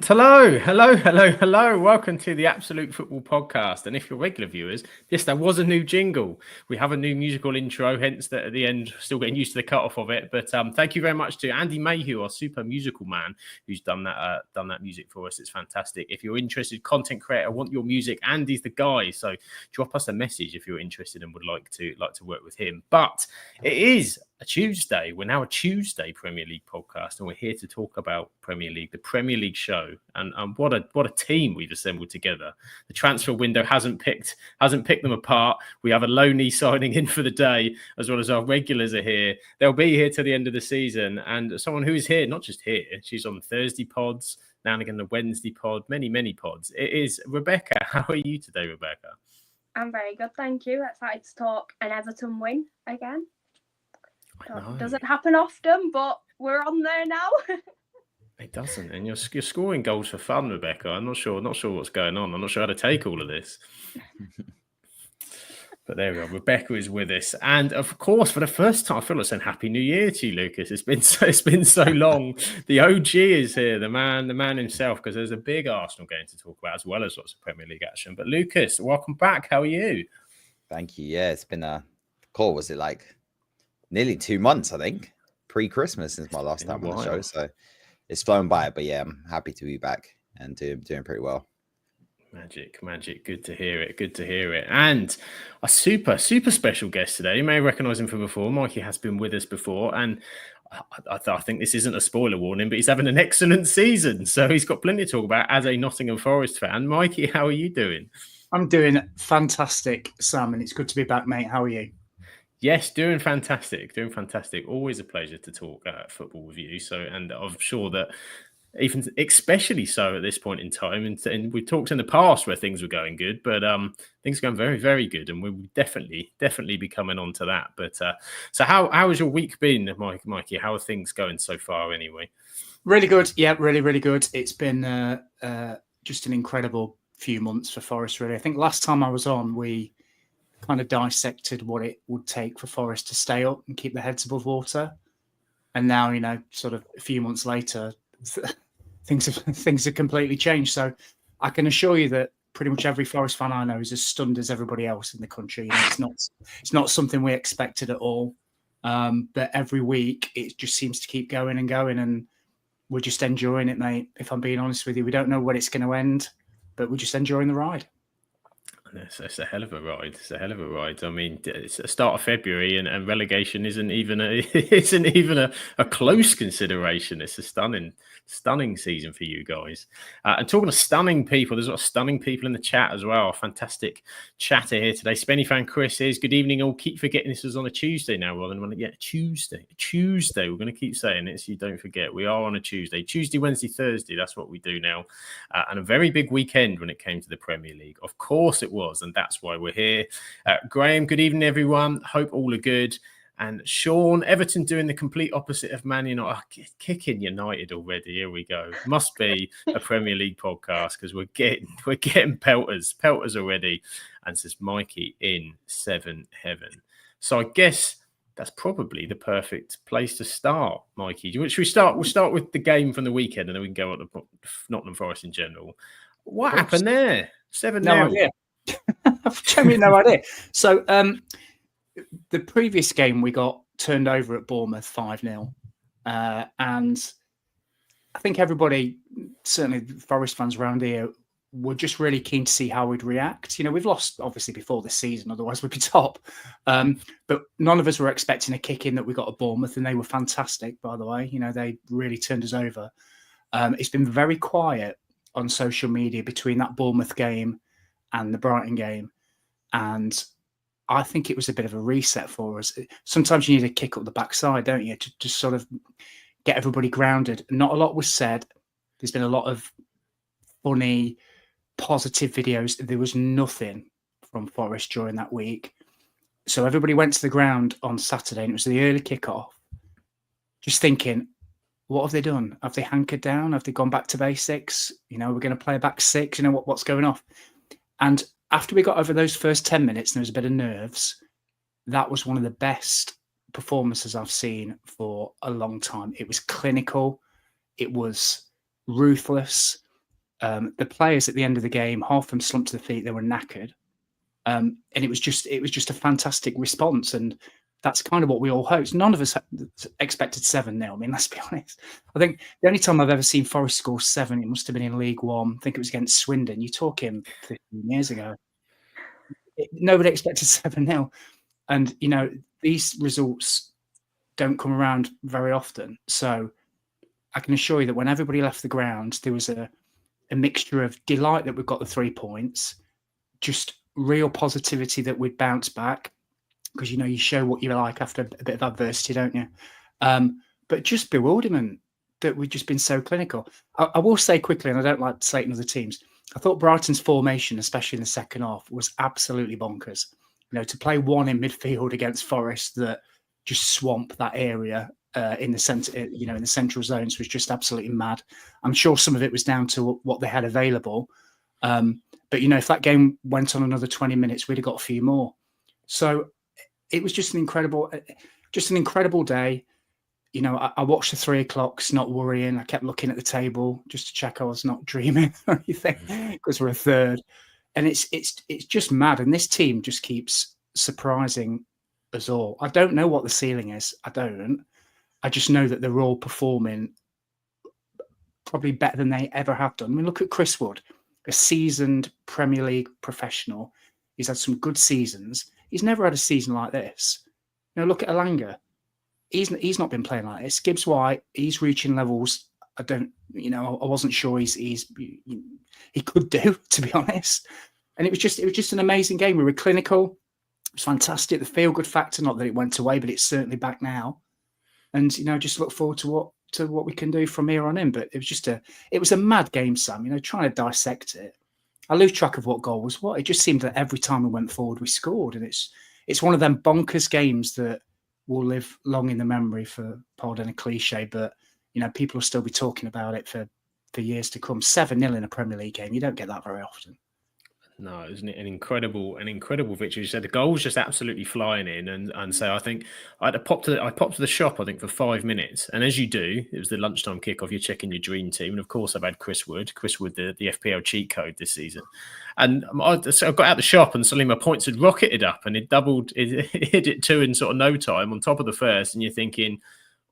Hello. Welcome to the Absolute Football Podcast. And if you're regular viewers, yes, there was a new jingle. We have a new musical intro, hence that at the end, still getting used to the cut-off of it. But thank you very much to Andy Mayhew, our super musical man, who's done that music for us. It's fantastic. If you're interested, content creator, want your music, Andy's the guy. So drop us a message if you're interested and would like to work with him. But it is a Tuesday. We're now a Tuesday Premier League podcast, and we're here to talk about Premier League, the Premier League show, and what a team we've assembled together. The transfer window hasn't picked them apart. We have a loanee signing in for the day, as well as our regulars are here. They'll be here till the end of the season, and someone who is here, not just here, she's on Thursday pods, now and again the Wednesday pod, many pods. It is Rebecca. How are you today, Rebecca? I'm very good, thank you. Excited to talk an Everton win again. Doesn't happen often, but we're on there now. It doesn't, and you're scoring goals for fun, Rebecca. I'm not sure what's going on. I'm not sure how to take all of this. But there we are. Rebecca is with us, and of course, for the first time, I feel like saying Happy New Year to you, Lucas. It's been so long. The OG is here, the man himself, because there's a big Arsenal game to talk about, as well as lots of Premier League action. But Lucas, welcome back. How are you? Thank you. Yeah, it's been a call. Was it like nearly 2 months, I think, pre-Christmas since my last time on the show. So it's flown by, but yeah, I'm happy to be back and doing pretty well. Magic. Good to hear it. And a super special guest today. You may recognize him from before. Mikey has been with us before, and I think this isn't a spoiler warning, but he's having an excellent season. So he's got plenty to talk about as a Nottingham Forest fan. Mikey, how are you doing? I'm doing fantastic, Sam, and it's good to be back, mate. How are you? Yes, doing fantastic. Always a pleasure to talk football with you. So, and I'm sure that even especially so at this point in time, and we've talked in the past where things were going good, but things are going very, very good, and we'll definitely be coming on to that. But so how has your week been, Mikey? How are things going so far, anyway? Really good. Yeah, really good. It's been just an incredible few months for Forest. Really, I think last time I was on, we kind of dissected what it would take for Forest to stay up and keep their heads above water. And now, sort of a few months later, things have completely changed. So I can assure you that pretty much every Forest fan I know is as stunned as everybody else in the country. It's not something we expected at all. But every week it just seems to keep going and going, and we're just enjoying it, mate. If I'm being honest with you, we don't know when it's going to end, but we're just enjoying the ride. It's a hell of a ride. I mean, it's the start of February, and relegation isn't even a close consideration. It's a stunning season for you guys. And talking of stunning people, there's a lot of stunning people in the chat as well. Fantastic chatter here today. Spenny fan Chris is good evening. All keep forgetting this is on a Tuesday now, rather than Tuesday. We're going to keep saying it, so you don't forget. We are on a Tuesday, Wednesday, Thursday. That's what we do now. And a very big weekend when it came to the Premier League. Of course it was, and that's why we're here. Graham, good evening, everyone. Hope all are good. And Sean, Everton doing the complete opposite of Man United. Kicking United already. Here we go. Must be a Premier League podcast, because we're getting pelters already. And says Mikey in 7 heaven. So I guess that's probably the perfect place to start, Mikey. Should we start? We'll start with the game from the weekend, and then we can go on to Nottingham Forest in general. What happened there? 7-0. No idea. Genuinely no idea. So the previous game we got turned over at Bournemouth 5-0, and I think everybody, certainly the Forest fans around here, were just really keen to see how we'd react. We've lost obviously before this season, otherwise we'd be top. But none of us were expecting a kick in that we got at Bournemouth, and they were fantastic, by the way. They really turned us over. It's been very quiet on social media between that Bournemouth game and the Brighton game, and I think it was a bit of a reset for us. Sometimes you need a kick up the backside, don't you, to just sort of get everybody grounded. Not a lot was said. There's been a lot of funny, positive videos. There was nothing from Forest during that week. So everybody went to the ground on Saturday, and it was the early kickoff, just thinking, what have they done? Have they hankered down? Have they gone back to basics? We're going to play a back six. What's going on? And after we got over those first 10 minutes, and there was a bit of nerves, that was one of the best performances I've seen for a long time. It was clinical. It was ruthless. The players at the end of the game, half of them slumped to the feet. They were knackered. And it was just a fantastic response. And that's kind of what we all hoped. None of us expected 7-0. I mean, let's be honest. I think the only time I've ever seen Forest score 7, it must have been in League One. I think it was against Swindon. You're talking 15 years ago. Nobody expected 7-0. And, you know, these results don't come around very often. So I can assure you that when everybody left the ground, there was a mixture of delight that we've got the 3 points, just real positivity that we'd bounce back, because, you know, you show what you're like after a bit of adversity, don't you? But just bewilderment that we've just been so clinical. I will say quickly, and I don't like slating other teams, I thought Brighton's formation, especially in the second half, was absolutely bonkers. You know, to play one in midfield against Forest that just swamp that area in the centre, you know, in the central zones, was just absolutely mad. I'm sure some of it was down to what they had available. But, you know, if that game went on another 20 minutes, we'd have got a few more. So it was just an incredible day. You know, I watched the 3 o'clocks, not worrying. I kept looking at the table just to check I was not dreaming or anything, because we're a third. And it's just mad. And this team just keeps surprising us all. I don't know what the ceiling is. I just know that they're all performing probably better than they ever have done. I mean, look at Chris Wood, a seasoned Premier League professional. He's had some good seasons. He's never had a season like this. You know, look at Elanga. He's not been playing like this. Gibbs White, he's reaching levels I wasn't sure he could do, to be honest. And it was just an amazing game. We were clinical. It was fantastic. The feel-good factor, not that it went away, but it's certainly back now. And, you know, just look forward to what we can do from here on in. But it was a mad game, Sam. You know, trying to dissect it. I lose track of what goal was what. It just seemed that every time we went forward, we scored. And it's one of them bonkers games that will live long in the memory, for pardon a cliche, but, you know, people will still be talking about it for years to come. 7-0 in a Premier League game. You don't get that very often. No, isn't it an incredible victory? You said the goals just absolutely flying in, and so I think I popped to the shop, I think, for 5 minutes, and as you do, it was the lunchtime kickoff. You're checking your dream team, and of course I've had Chris Wood, the FPL cheat code this season, and I got out the shop and suddenly my points had rocketed up, and it hit it 2 in sort of no time on top of the first, and you're thinking,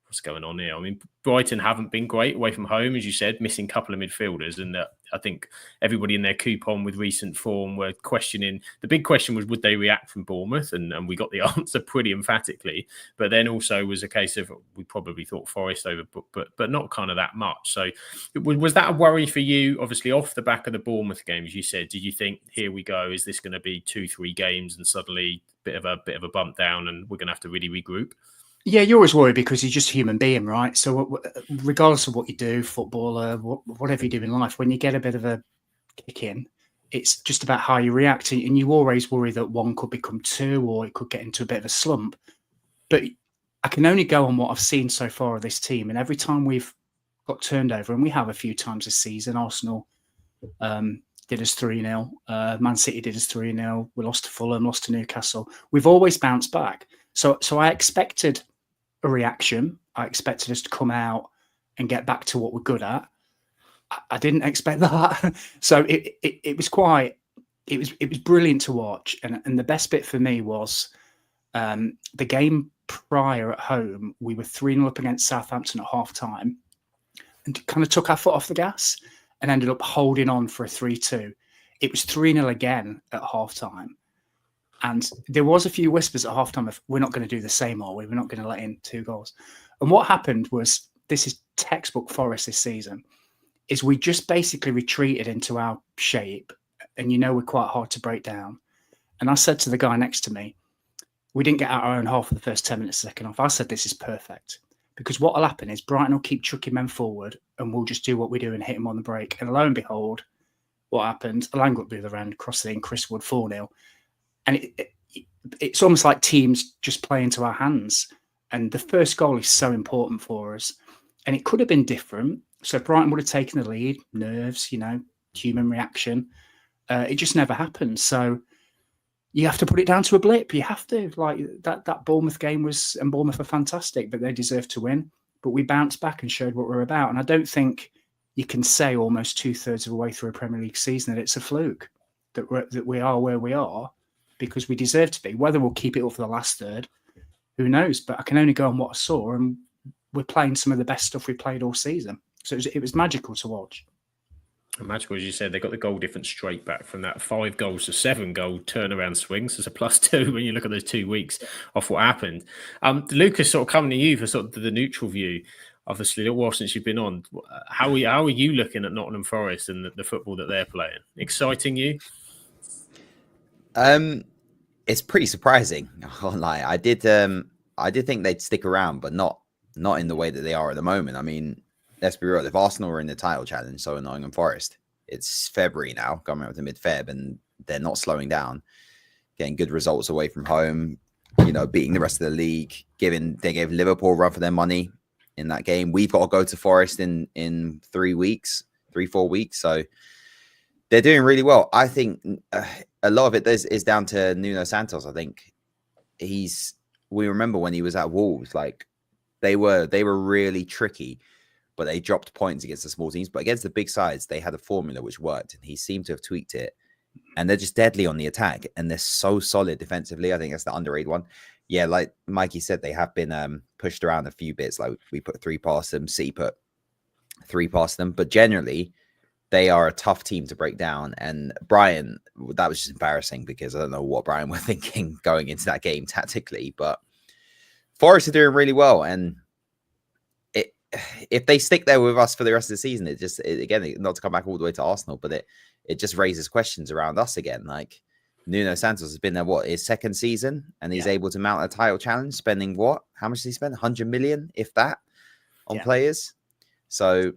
what's going on here? I mean, Brighton haven't been great away from home, as you said, missing a couple of midfielders. And I think everybody in their coupon with recent form were questioning. The big question was, would they react from Bournemouth? And we got the answer pretty emphatically. But then also was a case of, we probably thought Forest over, but not kind of that much. So was that a worry for you? Obviously, off the back of the Bournemouth game, as you said, did you think, here we go, is this going to be 2-3 games and suddenly bit of a bump down and we're going to have to really regroup? Yeah, you're always worried because you're just a human being, right? So regardless of what you do, footballer, whatever you do in life, when you get a bit of a kick in, it's just about how you react. And you always worry that 1 could become 2 or it could get into a bit of a slump. But I can only go on what I've seen so far of this team. And every time we've got turned over, and we have a few times this season, Arsenal did us 3-0. Man City did us 3-0. We lost to Fulham, lost to Newcastle. We've always bounced back. So I expected a reaction. I expected us to come out and get back to what we're good at. I didn't expect that. So it was brilliant to watch. And the best bit for me was the game prior at home. We were 3-0 up against Southampton at half time and kind of took our foot off the gas and ended up holding on for a 3-2. It was 3-0 again at half time. And there was a few whispers at halftime of, we're not going to do the same, are we? We're not going to let in 2 goals. And what happened was, this is textbook Forest this season, is we just basically retreated into our shape. And you know, we're quite hard to break down. And I said to the guy next to me, we didn't get out our own half for the first 10 minutes of the second half. I said, this is perfect. Because what will happen is Brighton will keep chucking men forward and we'll just do what we do and hit them on the break. And lo and behold, what happened? Elanga up the other end, crossed in, Chris Wood 4-0. And it's almost like teams just play into our hands. And the first goal is so important for us. And it could have been different. So Brighton would have taken the lead, nerves, you know, human reaction. It just never happened. So you have to put it down to a blip. You have to. Like that Bournemouth game and Bournemouth are fantastic, but they deserve to win. But we bounced back and showed what we're about. And I don't think you can say almost 2/3 of the way through a Premier League season that it's a fluke that we are where we are because we deserve to be. Whether we'll keep it up for the last third, who knows? But I can only go on what I saw, and we're playing some of the best stuff we played all season. So it was magical to watch. Magical, as you said, they got the goal difference straight back from that 5 goals to 7 goal turnaround swing. So it's a +2 when you look at those 2 weeks off what happened. Lucas, sort of coming to you for sort of the neutral view. Obviously, a little while since you've been on. How are you looking at Nottingham Forest and the football that they're playing? Exciting you? It's pretty surprising. I can't lie. I did think they'd stick around, but not in the way that they are at the moment. I mean, let's be real. If Arsenal were in the title challenge, so are Nottingham Forest. It's February now, coming up to mid-Feb, and they're not slowing down, getting good results away from home. You know, beating the rest of the league. They gave Liverpool a run for their money in that game. We've got to go to Forest in 3 weeks, 3-4 weeks. So they're doing really well. I think a lot of it is down to Nuno Santos. I think we remember when he was at Wolves, like they were really tricky, but they dropped points against the small teams. But against the big sides, they had a formula which worked, and he seemed to have tweaked it. And they're just deadly on the attack, and they're so solid defensively. I think that's the underrated one. Yeah, like Mikey said, they have been pushed around a few bits. Like we put 3 past them, City put 3 past them. But generally, they are a tough team to break down. And Brian, that was just embarrassing because I don't know what Brian were thinking going into that game tactically. But Forest are doing really well. And if they stick there with us for the rest of the season, again, not to come back all the way to Arsenal, but it just raises questions around us again. Like Nuno Santos has been there, his 2nd season, and he's able to mount a title challenge, spending how much did he spend? 100 million, if that, on players. So,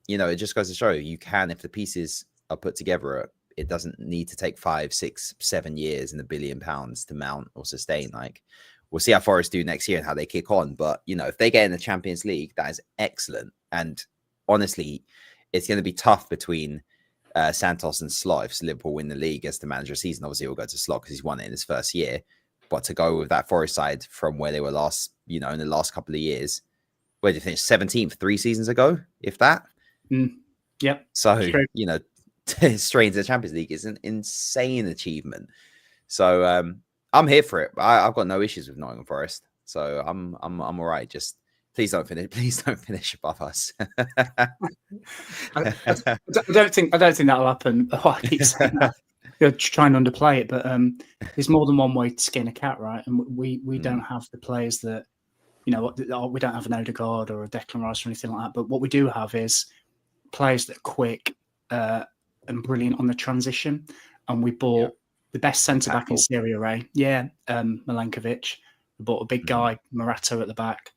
you know, it just goes to show you can, if the pieces are put together, it doesn't need to take 5, 6, 7 years and £1 billion to mount or sustain. Like, we'll see how Forest do next year and how they kick on. But, you know, if they get in the Champions League, that is excellent. And honestly, it's going to be tough between Santos and Slot if Liverpool win the league as the manager of the season. Obviously, he'll go to Slot because he's won it in his first year. But to go with that Forest side from where they were last, you know, in the last couple of years, where did they finish? 17th 3 seasons ago, if that. Yep. So, you know, straight into the Champions League is an insane achievement. So, I'm here for it. I've got no issues with Nottingham Forest, so I'm all right. Just please don't finish above us. I don't think that'll happen. I keep saying that. You're trying to underplay it, but there's more than one way to skin a cat, right? And we don't have the players that, you know, we don't have an Odegaard or a Declan Rice or anything like that. But what we do have is players that are quick and brilliant on the transition. And we bought the best centre-back in Serie A. Yeah, Milenkovic. We bought a big guy, Morato, at the back.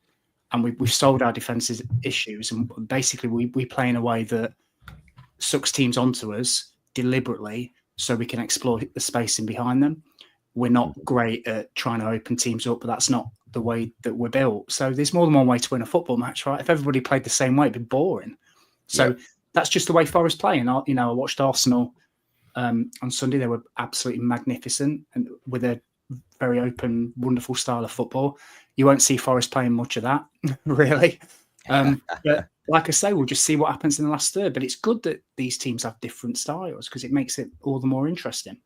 And we've solved our defensive issues. And basically, we play in a way that sucks teams onto us deliberately so we can exploit the spacing behind them. We're not great at trying to open teams up, but that's not the way that we're built. So there's more than one way to win a football match, right? If everybody played the same way, it'd be boring. So that's just the way Forest play. And, you know, I watched Arsenal on Sunday. They were absolutely magnificent and with a very open, wonderful style of football. You won't see Forest playing much of that, really. But like I say, we'll just see what happens in the last third. But it's good that these teams have different styles because it makes it all the more interesting.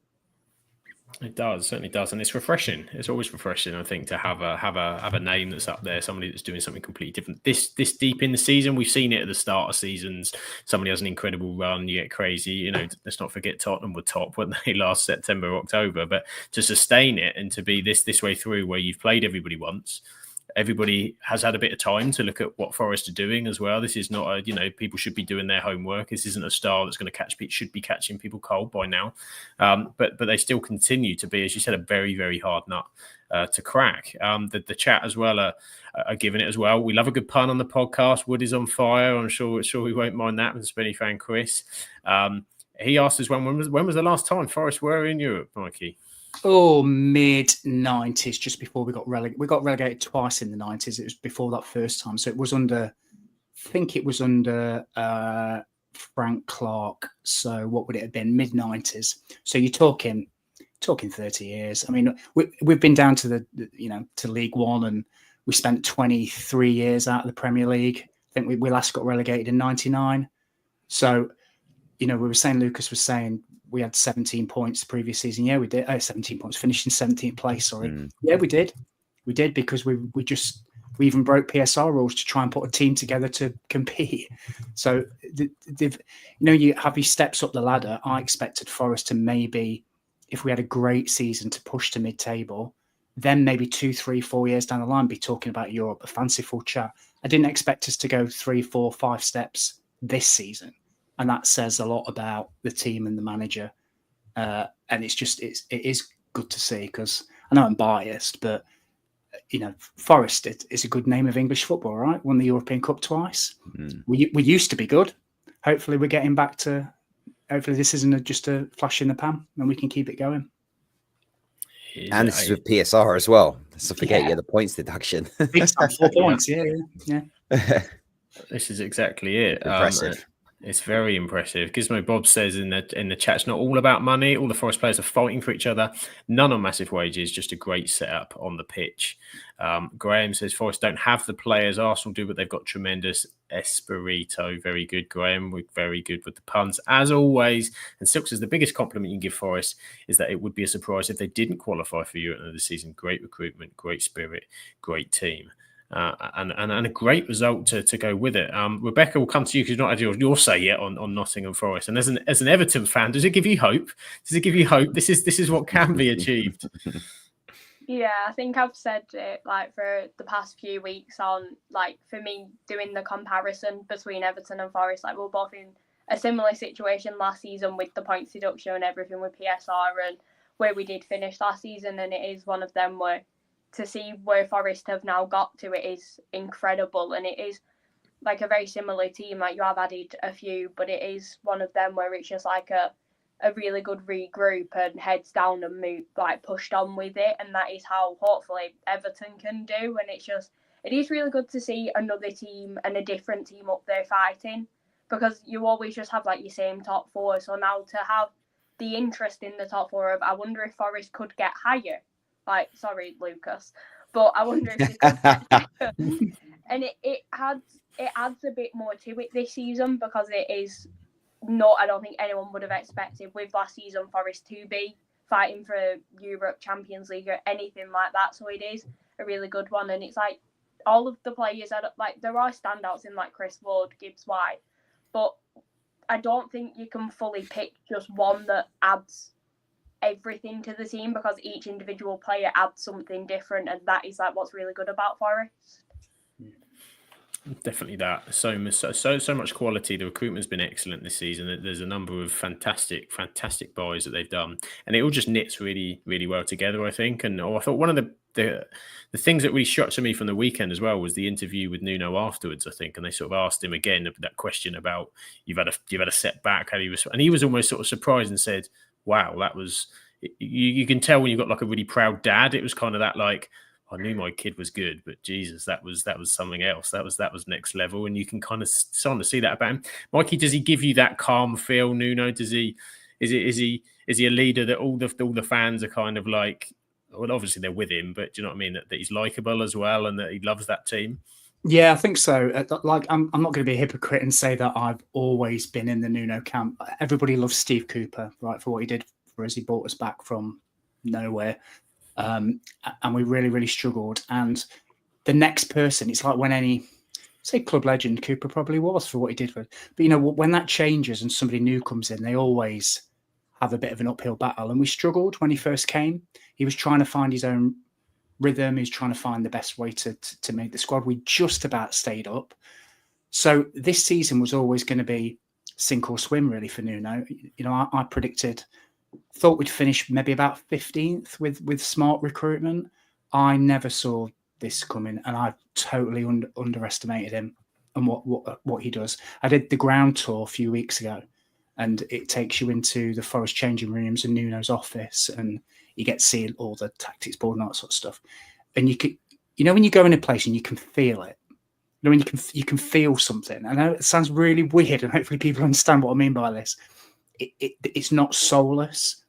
It does, certainly does, and it's refreshing. It's always refreshing, I think, to have a name that's up there, somebody that's doing something completely different. This deep in the season, we've seen it at the start of seasons. Somebody has an incredible run, you get crazy. You know, let's not forget Tottenham were top, weren't they, last September, October? But to sustain it and to be this way through, where you've played everybody once. Everybody has had a bit of time to look at what Forest are doing as well. This is not people should be doing their homework. This isn't a style that's going to should be catching people cold by now. But they still continue to be, as you said, a very, very hard nut to crack. The chat as well are giving it as well. We love a good pun on the podcast. Wood is on fire. I'm sure we won't mind that with Spenny fan Chris. He asked us when was the last time Forest were in Europe, Mikey? Oh, mid-90s, just before we got relegated. We got relegated twice in the 90s. It was before that first time. So it was under Frank Clark. So what would it have been? Mid-90s. So you're talking 30 years. I mean, we've been down to to League One, and we spent 23 years out of the Premier League. I think we last got relegated in 99. So, we were saying, Lucas was saying we had 17 points the previous season. Yeah, we did. 17 points, finished in 17th place. Sorry. Yeah, we did. We did because we even broke PSR rules to try and put a team together to compete. So, you have these steps up the ladder. I expected Forest to maybe, if we had a great season, to push to mid-table. Then maybe 2, 3, 4 years down the line, be talking about Europe, a fanciful chat. I didn't expect us to go 3, 4, 5 steps this season. And that says a lot about the team and the manager. And it is good to see, because I know I'm biased, but, Forest is a good name of English football, right? Won the European Cup twice. We used to be good. Hopefully we're getting back to, hopefully this isn't just a flash in the pan and we can keep it going. And this is with PSR as well. So forget you get the points deduction. 4 points, yeah. This is exactly it. Impressive. It's very impressive. Gizmo Bob says in the chat, it's not all about money. All the Forest players are fighting for each other. None on massive wages, just a great setup on the pitch. Graham says Forest don't have the players Arsenal do, but they've got tremendous espirito. Very good, Graham. We're very good with the puns, as always. And Silk says the biggest compliment you can give Forest is that it would be a surprise if they didn't qualify for Europe this season. Great recruitment, great spirit, great team. And a great result to go with it. Rebecca, will come to you because you've not had your say yet on Nottingham Forest. And as an Everton fan, does it give you hope? Does it give you hope? This is what can be achieved. Yeah, I think I've said it for the past few weeks on for me doing the comparison between Everton and Forest. We're both in a similar situation last season with the points deduction and everything with PSR and where we did finish last season, and it is one of them where to see where Forest have now got to, it is incredible, and it is a very similar team. You have added a few, but it is one of them where it's just a really good regroup and heads down and move pushed on with it, and that is how hopefully Everton can do. And it is really good to see another team and a different team up there fighting, because you always just have your same top four. So now to have the interest in the top four of, I wonder if Forest could get higher. Sorry, Lucas, but I wonder if they could get higher. And it adds a bit more to it this season, because it is not, I don't think anyone would have expected with last season Forest to be fighting for Europe, Champions League or anything like that. So it is a really good one, and it's all of the players there are standouts in Chris Wood, Gibbs White, but I don't think you can fully pick just one that adds everything to the team, because each individual player adds something different, and that is what's really good about Forest. Definitely that. So much quality. The recruitment's been excellent this season. There's a number of fantastic buys that they've done, and it all just knits really, really well together, I think. And I thought one of the things that really struck me from the weekend as well was the interview with Nuno afterwards, I think, and they sort of asked him again that question about you've had a setback, and he was almost sort of surprised and said, "Wow, that was." You can tell when you've got a really proud dad. It was kind of that I knew my kid was good, but Jesus, that was something else. That was next level, and you can kind of start to see that about him. Mikey, does he give you that calm feel? Nuno, does he? Is he a leader that all the fans are kind of well, obviously they're with him, but do you know what I mean? That he's likable as well, and that he loves that team. Yeah, I think so. I'm not going to be a hypocrite and say that I've always been in the Nuno camp. Everybody loves Steve Cooper, right, for what he did for us. He brought us back from nowhere. And we really, really struggled. And the next person, it's when any, say, club legend, Cooper probably was for what he did for it. But, when that changes and somebody new comes in, they always have a bit of an uphill battle. And we struggled when he first came. He was trying to find his own rhythm. He was trying to find the best way to make the squad. We just about stayed up. So this season was always going to be sink or swim, really, for Nuno. I thought we'd finish maybe about 15th with smart recruitment. I never saw this coming, and I totally underestimated him and what he does. I did the ground tour a few weeks ago, and it takes you into the Forest changing rooms and Nuno's office, and you get to see all the tactics board and all that sort of stuff. And you can, when you go in a place and you can feel it. When you can feel something. I know it sounds really weird, and hopefully people understand what I mean by this. It's not soulless.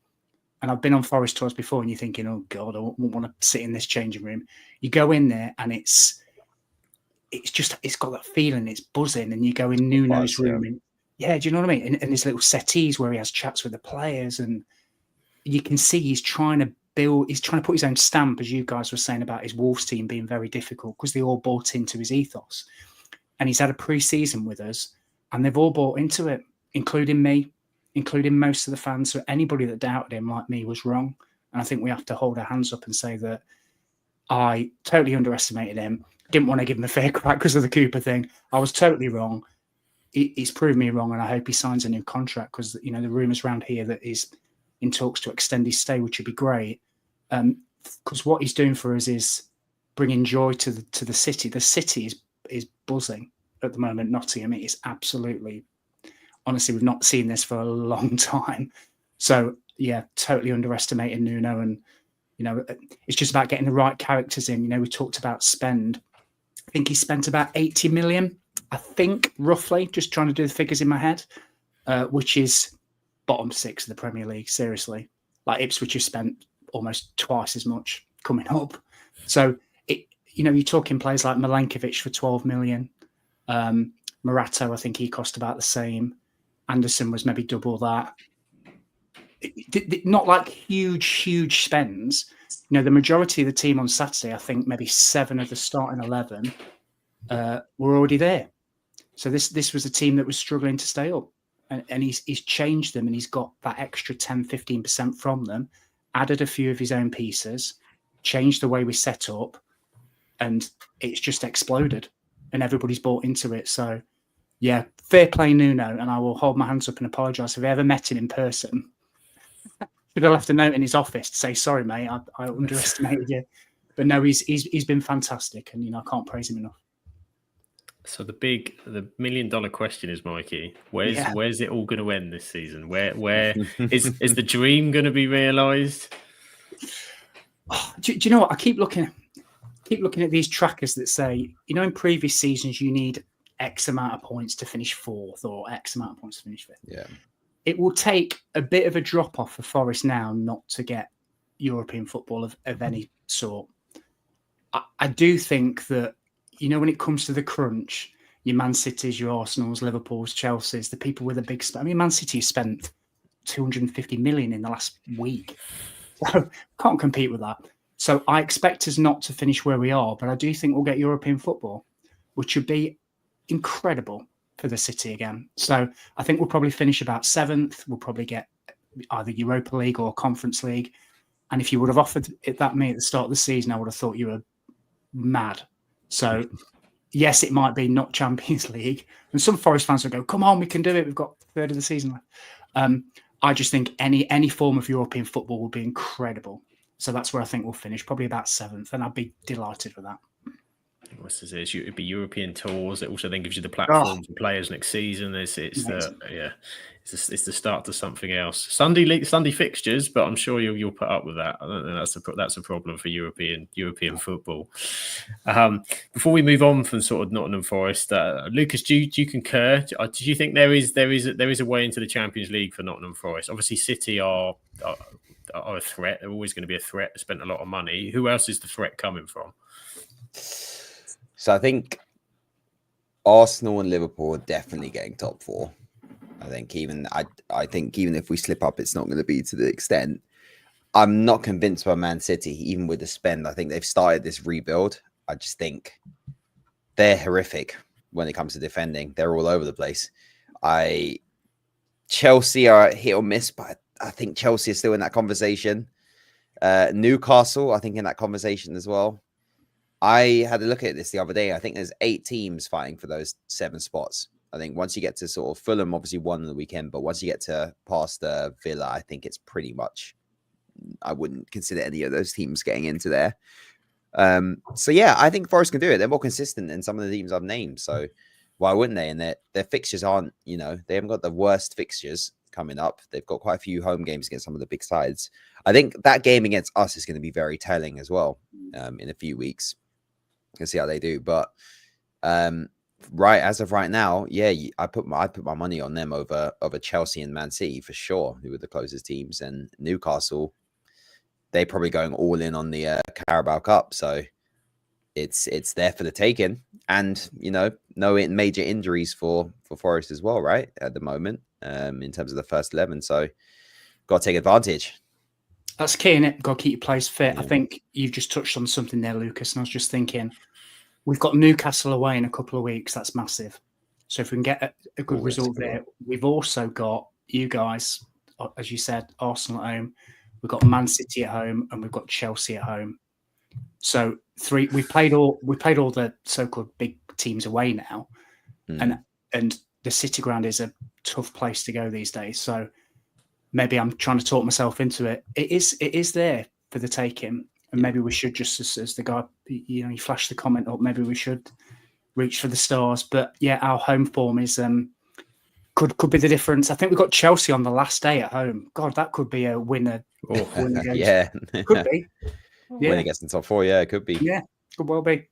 And I've been on Forest tours before, and you're thinking, oh God, I won't want to sit in this changing room. You go in there and it's got that feeling, it's buzzing, and you go in Nuno's room and Yeah, do you know what I mean? And his little settees where he has chats with the players, and you can see he's trying to put his own stamp, as you guys were saying about his Wolves team being very difficult because they all bought into his ethos. And he's had a pre-season with us, and they've all bought into it, including me, including most of the fans. So anybody that doubted him, like me, was wrong. And I think we have to hold our hands up and say that I totally underestimated him. Didn't want to give him a fair crack because of the Cooper thing. I was totally wrong. He's proved me wrong, and I hope he signs a new contract because, you know, the rumours around here that he's in talks to extend his stay, which would be great. Because what he's doing for us is bringing joy to the city. The city is buzzing at the moment. Nottingham, it is absolutely, honestly, we've not seen this for a long time. So yeah, totally underestimated Nuno, and you know, it's just about getting the right characters in. You know, we talked about spend. I think he spent about 80 million. I think roughly, just trying to do the figures in my head, which is bottom 6 of the Premier League. Seriously, like Ipswich has spent almost twice as much coming up. So you know, you're talking players like Milankovic for 12 million. Morato, I think he cost about the same. Anderson was maybe double that. Not like huge spends. You know, the majority of the team on Saturday, I think maybe 7 of the starting 11 were already there. So this was a team that was struggling to stay up, and he's changed them, and he's got that extra 10-15% from them, added a few of his own pieces, changed the way we set up, and it's just exploded, and everybody's bought into it. So yeah, fair play Nuno, and I will hold my hands up and apologise if I ever met him in person. Should have left a note in his office to say, sorry, mate, I underestimated you. But no, he's been fantastic, and you know, I can't praise him enough. So the $1 million question is, Mikey, where's it all going to end this season? Where is the dream going to be realised? Oh, do you know what? I keep looking at these trackers that say, you know, in previous seasons you need X amount of points to finish 4th or X amount of points to finish 5th. Yeah. It will take a bit of a drop off for Forest now not to get European football of any sort. I do think that, you know, when it comes to the crunch, your Man Cities, your Arsenals, Liverpools, Chelsea's, the people with a big spend. I mean, Man City spent 250 million in the last week. So can't compete with that. So I expect us not to finish where we are, but I do think we'll get European football, which would be incredible for the city again. So I think we'll probably finish about 7th. We'll probably get either Europa League or Conference League. And if you would have offered it that me at the start of the season, I would have thought you were mad. So yes, it might be not Champions League. And some Forest fans will go, come on, we can do it. We've got a third of the season left. I just think any form of European football will be incredible. So that's where I think we'll finish, probably about 7th. And I'd be delighted with that. It'd be European tours. It also then gives you the platform for players next season. It's the start to something else. Sunday fixtures, but I'm sure you'll put up with that. I don't think that's a problem for European football. Before we move on from sort of Nottingham Forest, Lucas, do you concur? Do you think there is a way into the Champions League for Nottingham Forest? Obviously, City are a threat. They're always going to be a threat. They spent a lot of money. Who else is the threat coming from? So I think Arsenal and Liverpool are definitely getting top 4. I think even if we slip up, it's not going to be to the extent. I'm not convinced by Man City, even with the spend. I think they've started this rebuild. I just think they're horrific when it comes to defending. They're all over the place. Chelsea are hit or miss, but I think Chelsea is still in that conversation. Newcastle, I think, in that conversation as well. I had a look at this the other day. I think there's 8 teams fighting for those 7 spots. I think once you get to sort of Fulham, obviously won on the weekend, but once you get to past Villa, I think it's pretty much, I wouldn't consider any of those teams getting into there. So yeah, I think Forest can do it. They're more consistent than some of the teams I've named. So why wouldn't they? And their fixtures aren't, you know, they haven't got the worst fixtures coming up. They've got quite a few home games against some of the big sides. I think that game against us is going to be very telling as well in a few weeks. Can see how they do, but as of right now, yeah, I put my money on them over Chelsea and Man City for sure, who were the closest teams, and Newcastle, they're probably going all in on the Carabao Cup. So it's there for the taking, and no major injuries for Forest as well, right, at the moment, in terms of the first 11. So got to take advantage. That's key, innit? Got to keep your players fit. Yeah. I think you've just touched on something there, Lucas, and I was just thinking, we've got Newcastle away in a couple of weeks. That's massive. So if we can get a good result there, we've also got you guys, as you said, Arsenal at home. We've got Man City at home, and we've got Chelsea at home. So we've played all the so-called big teams away now, and the City ground is a tough place to go these days. So maybe I'm trying to talk myself into it. It is there for the taking, and maybe we should just, as the guy, he flashed the comment up, maybe we should reach for the stars. But yeah, our home form is could be the difference. I think we've got Chelsea on the last day at home. God, that could be a winner. Yeah, could be. Yeah. When it gets in the top 4, yeah, it could be. Yeah, could well be.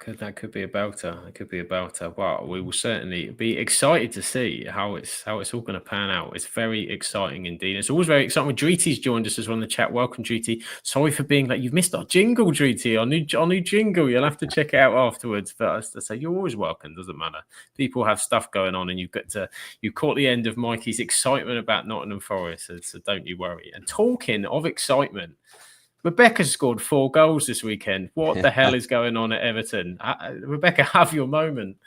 That could be a belter. It could be a belter. But we will certainly be excited to see how it's all going to pan out. It's very exciting indeed. It's always very exciting when Dreety's joined us as well in the chat. Welcome, Dreety. Sorry for being like, you've missed our jingle, Dreety. Our new jingle. You'll have to check it out afterwards. But I say you're always welcome. Doesn't matter. People have stuff going on, and you caught the end of Mikey's excitement about Nottingham Forest. So don't you worry. And talking of excitement, Rebecca scored 4 goals this weekend. What the hell is going on at Everton? Rebecca, have your moment.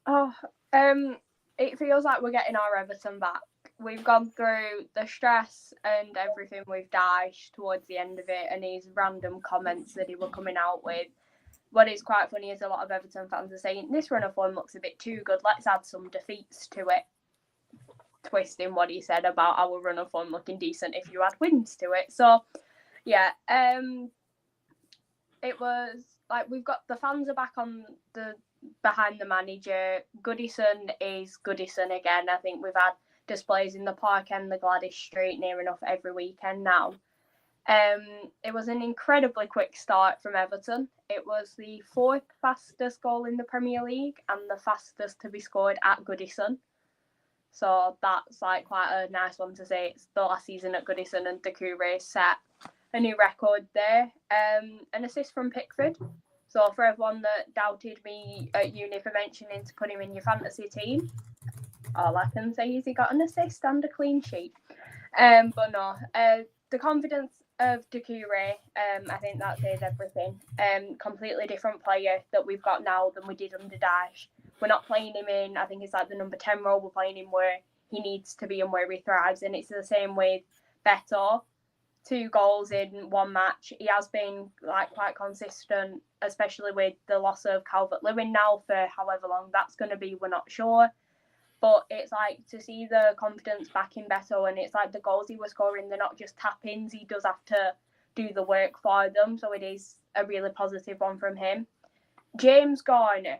It feels like we're getting our Everton back. We've gone through the stress and everything we've dashed towards the end of it, and these random comments that he were coming out with. What is quite funny is a lot of Everton fans are saying, this run of form looks a bit too good. Let's add some defeats to it. Twisting what he said about our run of form looking decent if you add wins to it. So, yeah, it was like we've got the fans are back on the behind the manager. Goodison is Goodison again. I think we've had displays in the park and the Gladys Street near enough every weekend now. It was an incredibly quick start from Everton. It was the 4th fastest goal in the Premier League and the fastest to be scored at Goodison. So that's like quite a nice one to say. It's the last season at Goodison, and Doucouré set a new record there. An assist from Pickford. So for everyone that doubted me at uni for mentioning to put him in your fantasy team, all I can say is he got an assist and a clean sheet. But no, the confidence of Doucouré, I think that says everything. Completely different player that we've got now than we did under Dash. We're not playing him in, I think it's like the number 10 role. We're playing him where he needs to be and where he thrives. And it's the same with Beto. 2 goals in 1 match. He has been like quite consistent, especially with the loss of Calvert-Lewin now for however long that's going to be, we're not sure. But it's like to see the confidence back in Beto, and it's like the goals he was scoring, they're not just tap-ins. He does have to do the work for them, so it is a really positive one from him. James Garner,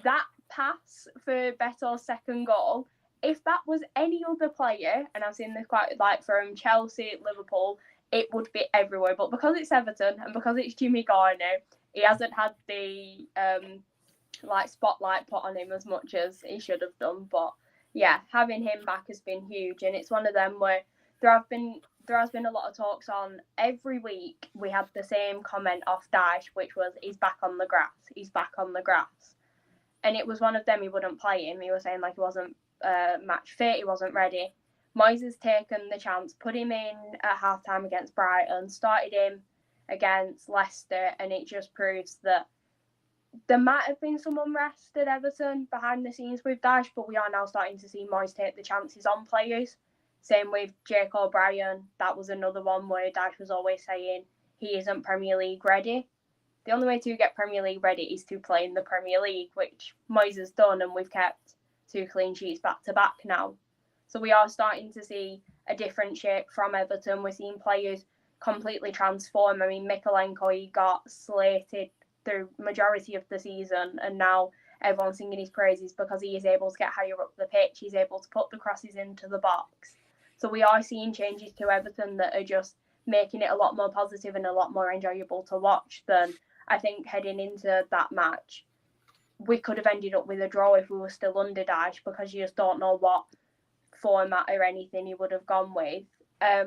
that pass for Beto's second goal, if that was any other player, and I've seen this quite like from Chelsea, Liverpool, it would be everywhere. But because it's Everton and because it's Jimmy Garner, he hasn't had the spotlight put on him as much as he should have done. But yeah, having him back has been huge, and it's one of them where there has been a lot of talks on. Every week we had the same comment off Dash, which was he's back on the grass, and it was one of them. He wouldn't play him. He was saying like he wasn't match fit, he wasn't ready. Moyes has taken the chance, put him in at halftime against Brighton, started him against Leicester, and it just proves that there might have been some unrest at Everton behind the scenes with Dash, but we are now starting to see Moyes take the chances on players. Same with Jake O'Brien. That was another one where Dash was always saying he isn't Premier League ready. The only way to get Premier League ready is to play in the Premier League, which Moyes has done, and we've kept 2 clean sheets back to back now. So we are starting to see a different shape from Everton. We're seeing players completely transform. I mean, Mikolenko, he got slated through majority of the season, and now everyone's singing his praises because he is able to get higher up the pitch. He's able to put the crosses into the box. So we are seeing changes to Everton that are just making it a lot more positive and a lot more enjoyable to watch than I think heading into that match. We could have ended up with a draw if we were still under Dash, because you just don't know what format or anything he would have gone with. I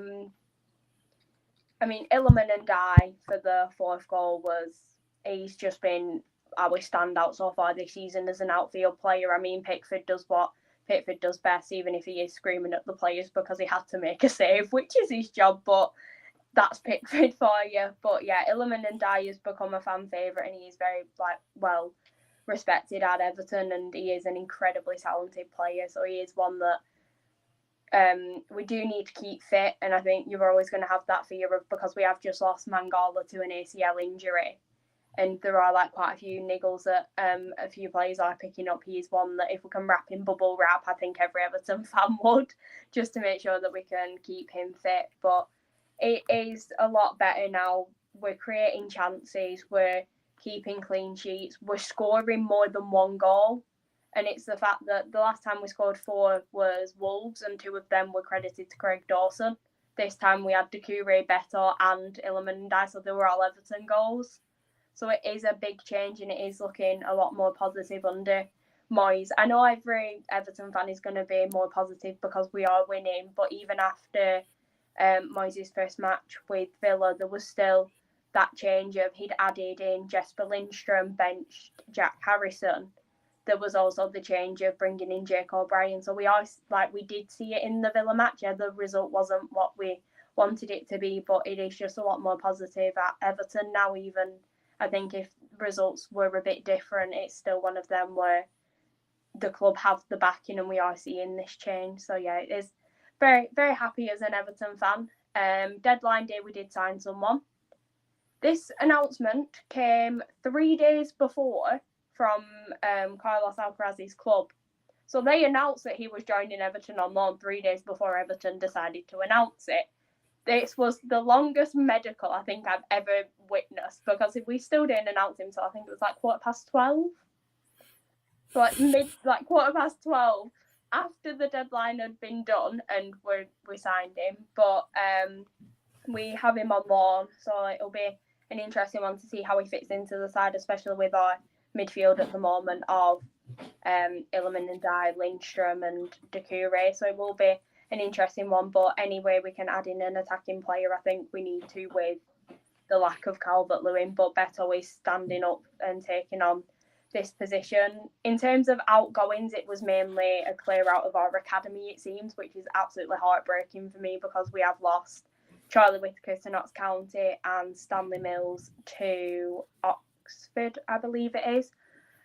mean, Illiman and Dye for the 4th goal was he's just been our standout so far this season as an outfield player. I mean, Pickford does what Pickford does best, even if he is screaming at the players because he had to make a save, which is his job, but that's Pickford for you. But yeah, Iliman Ndiaye has become a fan favourite, and he is very well respected at Everton, and he is an incredibly talented player. So he is one that we do need to keep fit, and I think you're always going to have that fear of, because we have just lost Mangala to an ACL injury, and there are like quite a few niggles that a few players are picking up. He is one that if we can wrap in bubble wrap, I think every Everton fan would, just to make sure that we can keep him fit. But it is a lot better now. We're creating chances, we're keeping clean sheets, we're scoring more than one goal. And it's the fact that the last time we scored 4 was Wolves, and 2 of them were credited to Craig Dawson. This time we had Doucouré, Beto and Iliman Ndiaye, so they were all Everton goals. So it is a big change, and it is looking a lot more positive under Moyes. I know every Everton fan is going to be more positive because we are winning, but even after Moyes' first match with Villa, there was still that change of he'd added in Jesper Lindstrom, benched Jack Harrison. There was also the change of bringing in Jake O'Brien. So we did see it in the Villa match. Yeah, the result wasn't what we wanted it to be, but it is just a lot more positive at Everton now. Even I think if results were a bit different, it's still one of them where the club have the backing, and we are seeing this change. So yeah, it is very, very happy as an Everton fan. Deadline day, we did sign someone. This announcement came 3 days before from Carlos Alcaraz's club. So they announced that he was joining Everton on loan 3 days before Everton decided to announce it. This was the longest medical I think I've ever witnessed, because if we still didn't announce him, so I think it was like 12:15. So like 12:15 after the deadline had been done, and we signed him. But we have him on loan, so it'll be an interesting one to see how he fits into the side, especially with our midfield at the moment of Iliman Ndiaye, Lindstrom and Doucouré. So it will be an interesting one. But anyway, we can add in an attacking player. I think we need to, with the lack of Calvert-Lewin. But Beto is standing up and taking on this position. In terms of outgoings, it was mainly a clear out of our academy, it seems, which is absolutely heartbreaking for me, because we have lost Charlie Whittaker to Notts County and Stanley Mills to Oxford, I believe it is.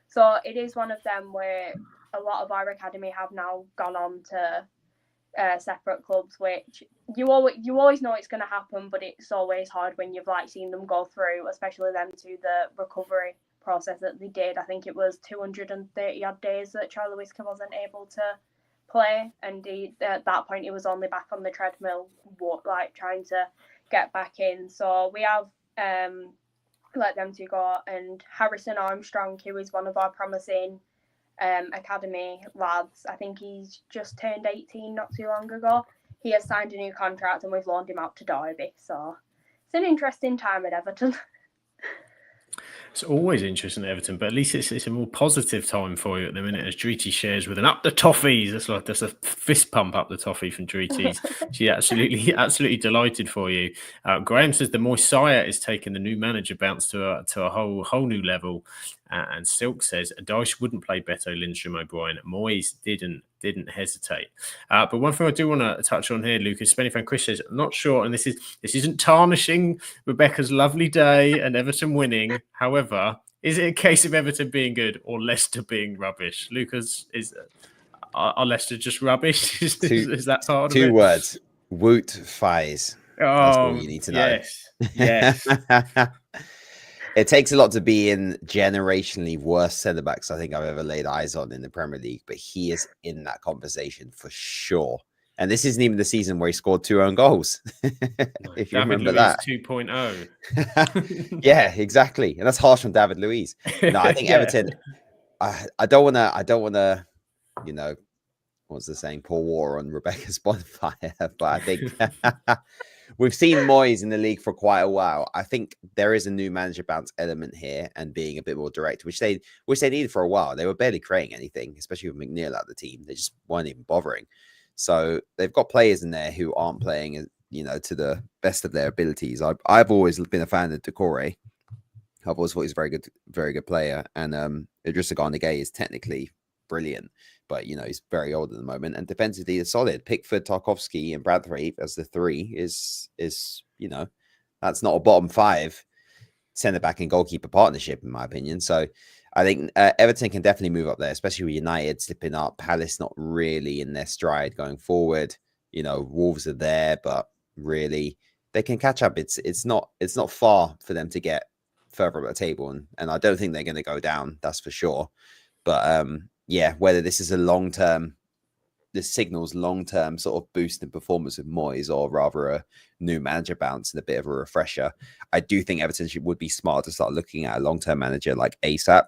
So it is one of them where a lot of our academy have now gone on to separate clubs, which you always know it's going to happen, but it's always hard when you've seen them go through, especially them to the recovery process that they did. I think it was 230 odd days that Charlie Whittaker wasn't able to play, and at that point he was only back on the treadmill, trying to get back in. So we have let them two go, and Harrison Armstrong, who is one of our promising academy lads, I think he's just turned 18 not too long ago. He has signed a new contract, and we've loaned him out to Derby. So it's an interesting time at Everton. It's always interesting at Everton, but at least it's a more positive time for you at the minute, as Dreety shares with an up the toffees. That's a fist pump up the toffee from Dreety's. She absolutely delighted for you. Graham says the Moisire is taking the new manager bounce to a whole new level. And Silk says Dyche wouldn't play Beto, Lindstrom, O'Brien. Moyes didn't hesitate. But one thing I do want to touch on here, Lucas, Spenny fan Chris says, I'm not sure, and this isn't tarnishing Rebecca's lovely day and Everton winning. However, is it a case of Everton being good or Leicester being rubbish? Lucas, are Leicester just rubbish? Is that part of it? 2 words. Woot Fies. That's all you need to know. Yes. It takes a lot to be in generationally worst centre-backs I think I've ever laid eyes on in the Premier League, but he is in that conversation for sure. And this isn't even the season where he scored 2 own goals. If you remember that. 2.0. Yeah, exactly. And that's harsh from David Luiz. No, I think Everton, I don't want to, what's the saying? Pour water on Rebecca's bonfire. But I think we've seen Moyes in the league for quite a while. I think there is a new manager bounce element here, and being a bit more direct, which they needed for a while. They were barely creating anything, especially with McNeil at the team. They just weren't even bothering. So they've got players in there who aren't playing, to the best of their abilities. I've always been a fan of Doucouré. I've always thought he's a very good player. And Idrissa Gana Gueye is technically brilliant, but he's very old at the moment. And defensively is solid. Pickford, Tarkowski, and Bradley as the three is that's not a bottom five centre back and goalkeeper partnership, in my opinion. So I think Everton can definitely move up there, especially with United slipping up. Palace not really in their stride going forward. Wolves are there, but really they can catch up. It's not far for them to get further up the table, and I don't think they're going to go down. That's for sure. But whether this is this signals long-term sort of boost in performance with Moyes, or rather a new manager bounce and a bit of a refresher. I do think Everton would be smart to start looking at a long-term manager like ASAP.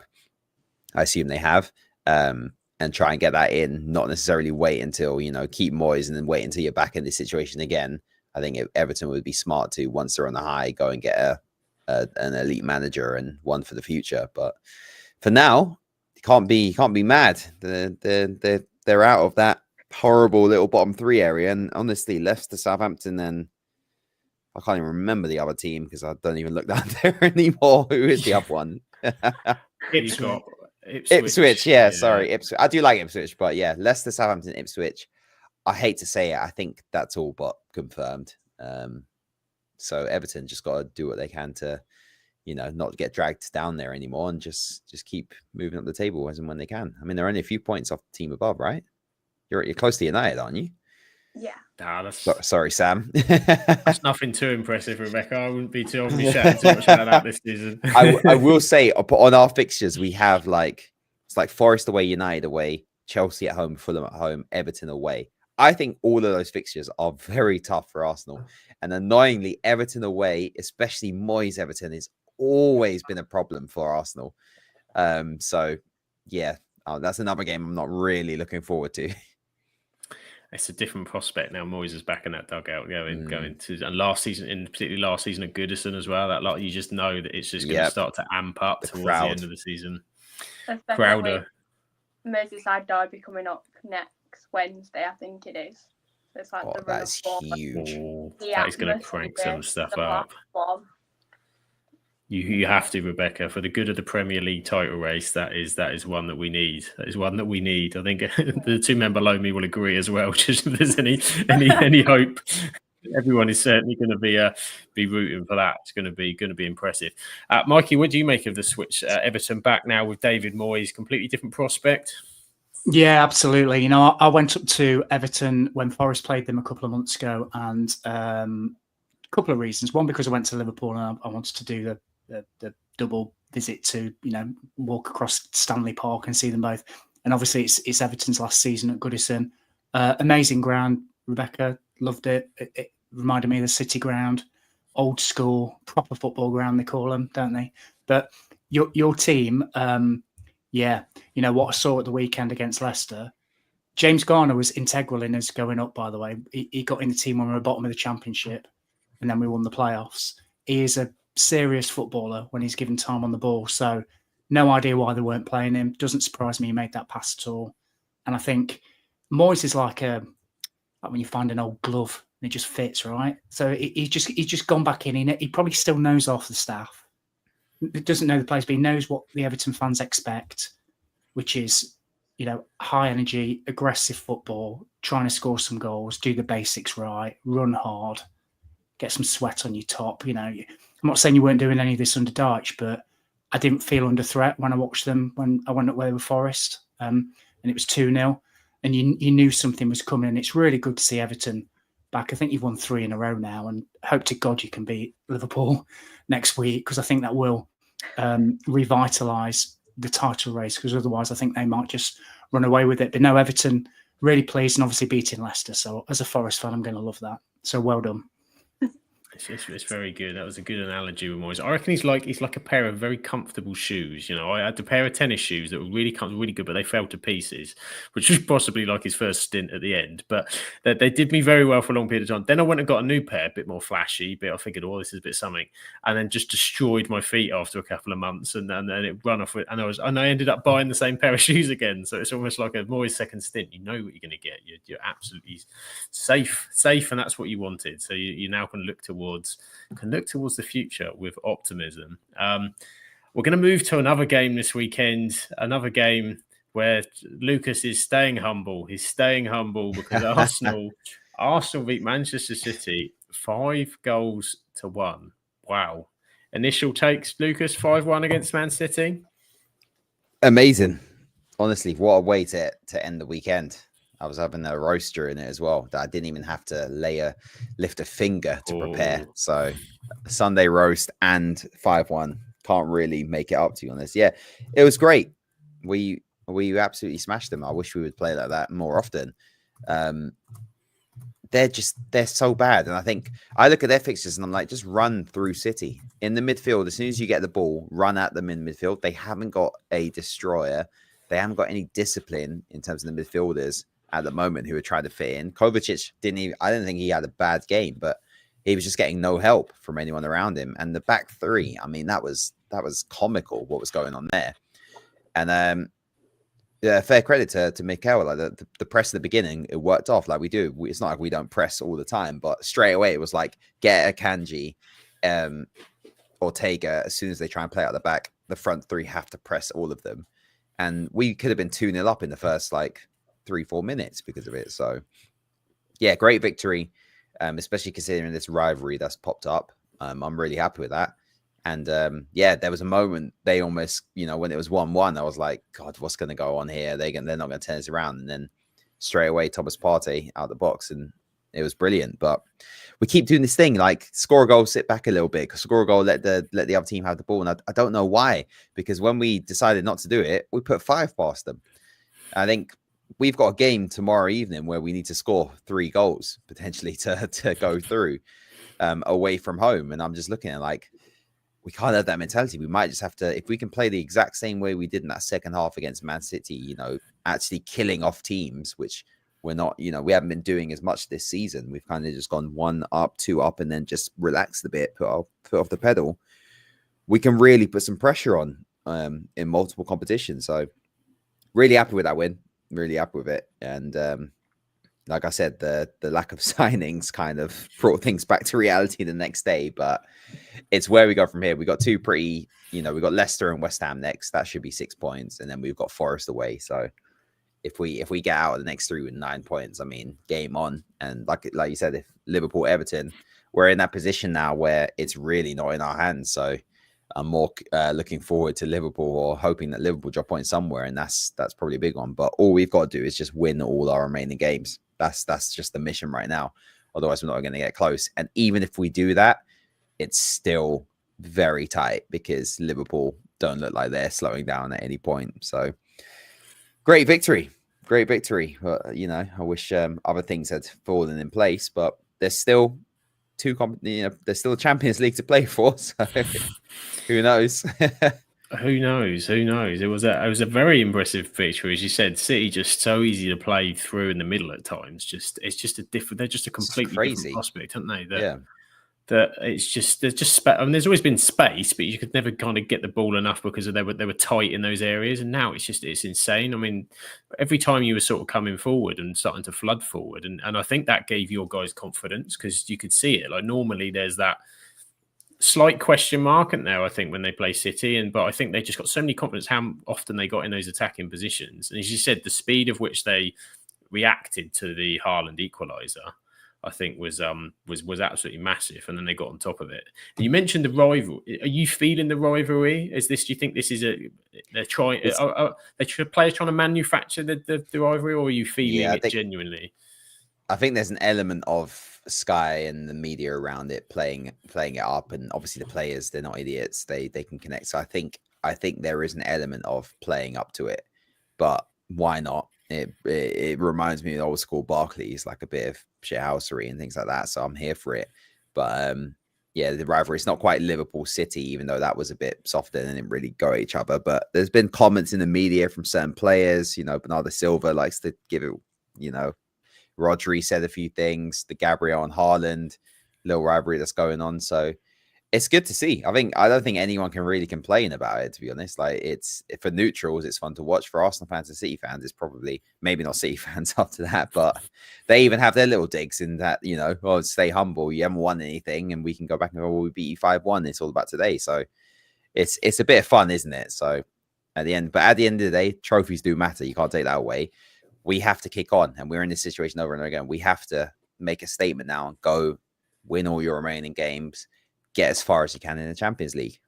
I assume they have, and try and get that in, not necessarily wait until, keep Moyes and then wait until you're back in this situation again. I think Everton would be smart to, once they're on the high, go and get an elite manager and one for the future. But for now, you can't be mad. They're out of that horrible little bottom three area, and honestly, Leicester, Southampton, and I can't even remember the other team because I don't even look down there anymore. Who is the other one? Ipswich. Yeah, sorry, Ipswich. I do like Ipswich, but yeah, Leicester, Southampton, Ipswich. I hate to say it, I think that's all but confirmed. So Everton just got to do what they can to, not get dragged down there anymore, and just keep moving up the table as and when they can. I mean, they're only a few points off the team above, right? You're close to United, aren't you? Yeah. Sorry, Sam. That's nothing too impressive, Rebecca. I wouldn't be too shouting too much about that this season. I will say, on our fixtures, we have it's like Forest away, United away, Chelsea at home, Fulham at home, Everton away. I think all of those fixtures are very tough for Arsenal. And annoyingly, Everton away, especially Moyes Everton, has always been a problem for Arsenal. So, yeah, that's another game I'm not really looking forward to. It's a different prospect now. Moyes is back in that dugout, going to, and particularly last season at Goodison as well. That you just know that it's just going to start to amp up towards the end of the season. Crowder, Merseyside derby coming up next Wednesday, I think it is. So it's like that's huge. That is going to crank some stuff up. You have to, Rebecca, for the good of the Premier League title race. That is one that we need. That is one that we need. I think the two men below me will agree as well. Just if there's any hope, everyone is certainly going to be rooting for that. It's going to be impressive. Mikey, what do you make of the switch? Everton back now with David Moyes, completely different prospect. Yeah, absolutely. I went up to Everton when Forest played them a couple of months ago, and a couple of reasons. One, because I went to Liverpool and I wanted to do the double visit to, walk across Stanley Park and see them both. And obviously it's Everton's last season at Goodison. Amazing ground, Rebecca, loved it. It reminded me of the City ground, old school, proper football ground, they call them, don't they? But your team, what I saw at the weekend against Leicester, James Garner was integral in us going up, by the way. He got in the team when we were bottom of the Championship, and then we won the playoffs. He is a serious footballer when he's given time on the ball. So no idea why they weren't playing him. Doesn't surprise me he made that pass at all. And I think Moyes is like when you find an old glove and it just fits, right? So he's just gone back in. He probably still knows half the staff. He doesn't know the players, but he knows what the Everton fans expect, which is, high energy, aggressive football, trying to score some goals, do the basics right, run hard, get some sweat on your top. I'm not saying you weren't doing any of this under Dyche, but I didn't feel under threat when I watched them when I went up where they were Forest, and it was 2-0, and you knew something was coming. And it's really good to see Everton back. I think you've won 3 in a row now, and hope to God you can beat Liverpool next week, because I think that will revitalise the title race, because otherwise I think they might just run away with it. But no, Everton really pleased, and obviously beating Leicester. So as a Forest fan, I'm going to love that. So well done. It's very good. That was a good analogy with Moyes. I reckon he's like a pair of very comfortable shoes. I had a pair of tennis shoes that were really good, but they fell to pieces, which was possibly like his first stint at the end. But they did me very well for a long period of time. Then I went and got a new pair, a bit more flashy. But I figured, this is a bit something, and then just destroyed my feet after a couple of months, and then it run off with, and I ended up buying the same pair of shoes again. So it's almost like a Moyes second stint. You know what you're going to get. You're absolutely safe, and that's what you wanted. So you now can look towards the future with optimism. We're going to move to another game this weekend, another game where Lucas is staying humble. He's staying humble because Arsenal beat Manchester City 5-1. Wow. Initial takes, Lucas, 5-1 against Man City. Amazing. Honestly, what a way to end the weekend. I was having a roast during it as well that I didn't even have to lift a finger to prepare. So Sunday roast and 5-1. Can't really make it up, to be honest. Yeah, it was great. We absolutely smashed them. I wish we would play like that more often. They're so bad. And I think I look at their fixtures and I'm like, just run through City in the midfield. As soon as you get the ball, run at them in midfield. They haven't got a destroyer. They haven't got any discipline in terms of the midfielders at the moment who are trying to fit in. Kovacic I don't think he had a bad game, but he was just getting no help from anyone around him. And the back three, I mean, that was comical what was going on there. And yeah, fair credit to Mikel. Like the press at the beginning, it worked off like we do. It's not like we don't press all the time, but straight away it was like get a Kanji, Ortega. As soon as they try and play out the back, the front three have to press all of them. And we could have been 2-0 up in the first like 3-4 minutes because of it. So yeah, great victory. Especially considering this rivalry that's popped up. I'm really happy with that. And yeah, there was a moment they almost, when it was 1-1, I was like, God, what's going to go on here? They're not going to turn this around. And then straight away, Thomas Partey out the box, and it was brilliant. But we keep doing this thing, like score a goal, sit back a little bit, score a goal, let the other team have the ball. And I don't know why, because when we decided not to do it, we put 5 past them. I think we've got a game tomorrow evening where we need to score 3 goals potentially to go through away from home. And I'm just looking at like, we can't have that mentality. We might just have to, if we can play the exact same way we did in that second half against Man City, actually killing off teams, which we're not, we haven't been doing as much this season. We've kind of just gone 1 up, 2 up, and then just relaxed a bit, put off the pedal. We can really put some pressure on in multiple competitions. So really happy with that win. Really happy with it. And like I said, the lack of signings kind of brought things back to reality the next day, but it's where we go from here. We got 2 pretty, we got Leicester and West Ham next. That should be 6 points. And then we've got Forest away. So if we get out of the next 3 with 9 points, I mean, game on. And like you said, if Liverpool, Everton, we're in that position now where it's really not in our hands. So I'm more looking forward to Liverpool, or hoping that Liverpool drop points somewhere. And that's probably a big one. But all we've got to do is just win all our remaining games. That's just the mission right now. Otherwise, we're not going to get close. And even if we do that, it's still very tight because Liverpool don't look like they're slowing down at any point. So great victory. But, I wish other things had fallen in place, but there's still there's still a Champions League to play for. So who knows? Who knows? It was a very impressive victory, as you said. City just so easy to play through in the middle at times. It's just a different. They're just a completely different prospect, aren't they? That it's just there's always been space, but you could never kind of get the ball enough because they were tight in those areas. And now it's insane. I mean, every time you were sort of coming forward and starting to flood forward, and I think that gave your guys confidence because you could see it. Like normally there's that slight question mark in there, I think, when they play City, but I think they just got so many confidence how often they got in those attacking positions. And as you said, the speed of which they reacted to the Haaland equaliser, I think was absolutely massive. And then they got on top of it. And you mentioned the rival. Are you feeling the rivalry? Do you think this is they're trying? Are players trying to manufacture the rivalry, or are you feeling it genuinely? I think there's an element of Sky and the media around it playing it up, and obviously the players, they're not idiots. They can connect. So I think there is an element of playing up to it, but why not? It reminds me of old school Barclays, like a bit of shithousery and things like that. So I'm here for it. But yeah, the rivalry, it's not quite Liverpool City, even though that was a bit softer and didn't really go at each other. But there's been comments in the media from certain players. Bernardo Silva likes to give it. Rodri said a few things. The Gabriel and Haaland little rivalry that's going on. So it's good to see. I don't think anyone can really complain about it, to be honest. Like, it's for neutrals, it's fun to watch. For Arsenal fans and City fans, it's probably maybe not City fans after that, but they even have their little digs in that, stay humble. You haven't won anything, and we can go back and go, well, we beat you 5-1. It's all about today. So it's a bit of fun, isn't it? So at the end of the day, trophies do matter. You can't take that away. We have to kick on, and we're in this situation over and over again. We have to make a statement now and go win all your remaining games, get as far as you can in the Champions League.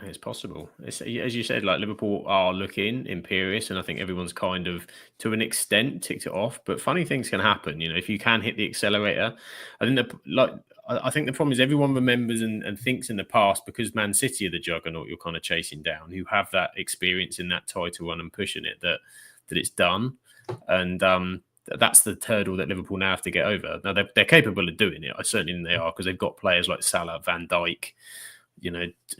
It's possible. It's, as you said, like Liverpool are looking imperious, and I think everyone's kind of, to an extent, ticked it off. But funny things can happen, if you can hit the accelerator. I think the problem is everyone remembers and thinks in the past, because Man City are the juggernaut you're kind of chasing down, who have that experience in that title run and pushing it, that it's done, and that's the hurdle that Liverpool now have to get over. Now they're capable of doing it. I certainly think they are, because they've got players like Salah, Van Dijk,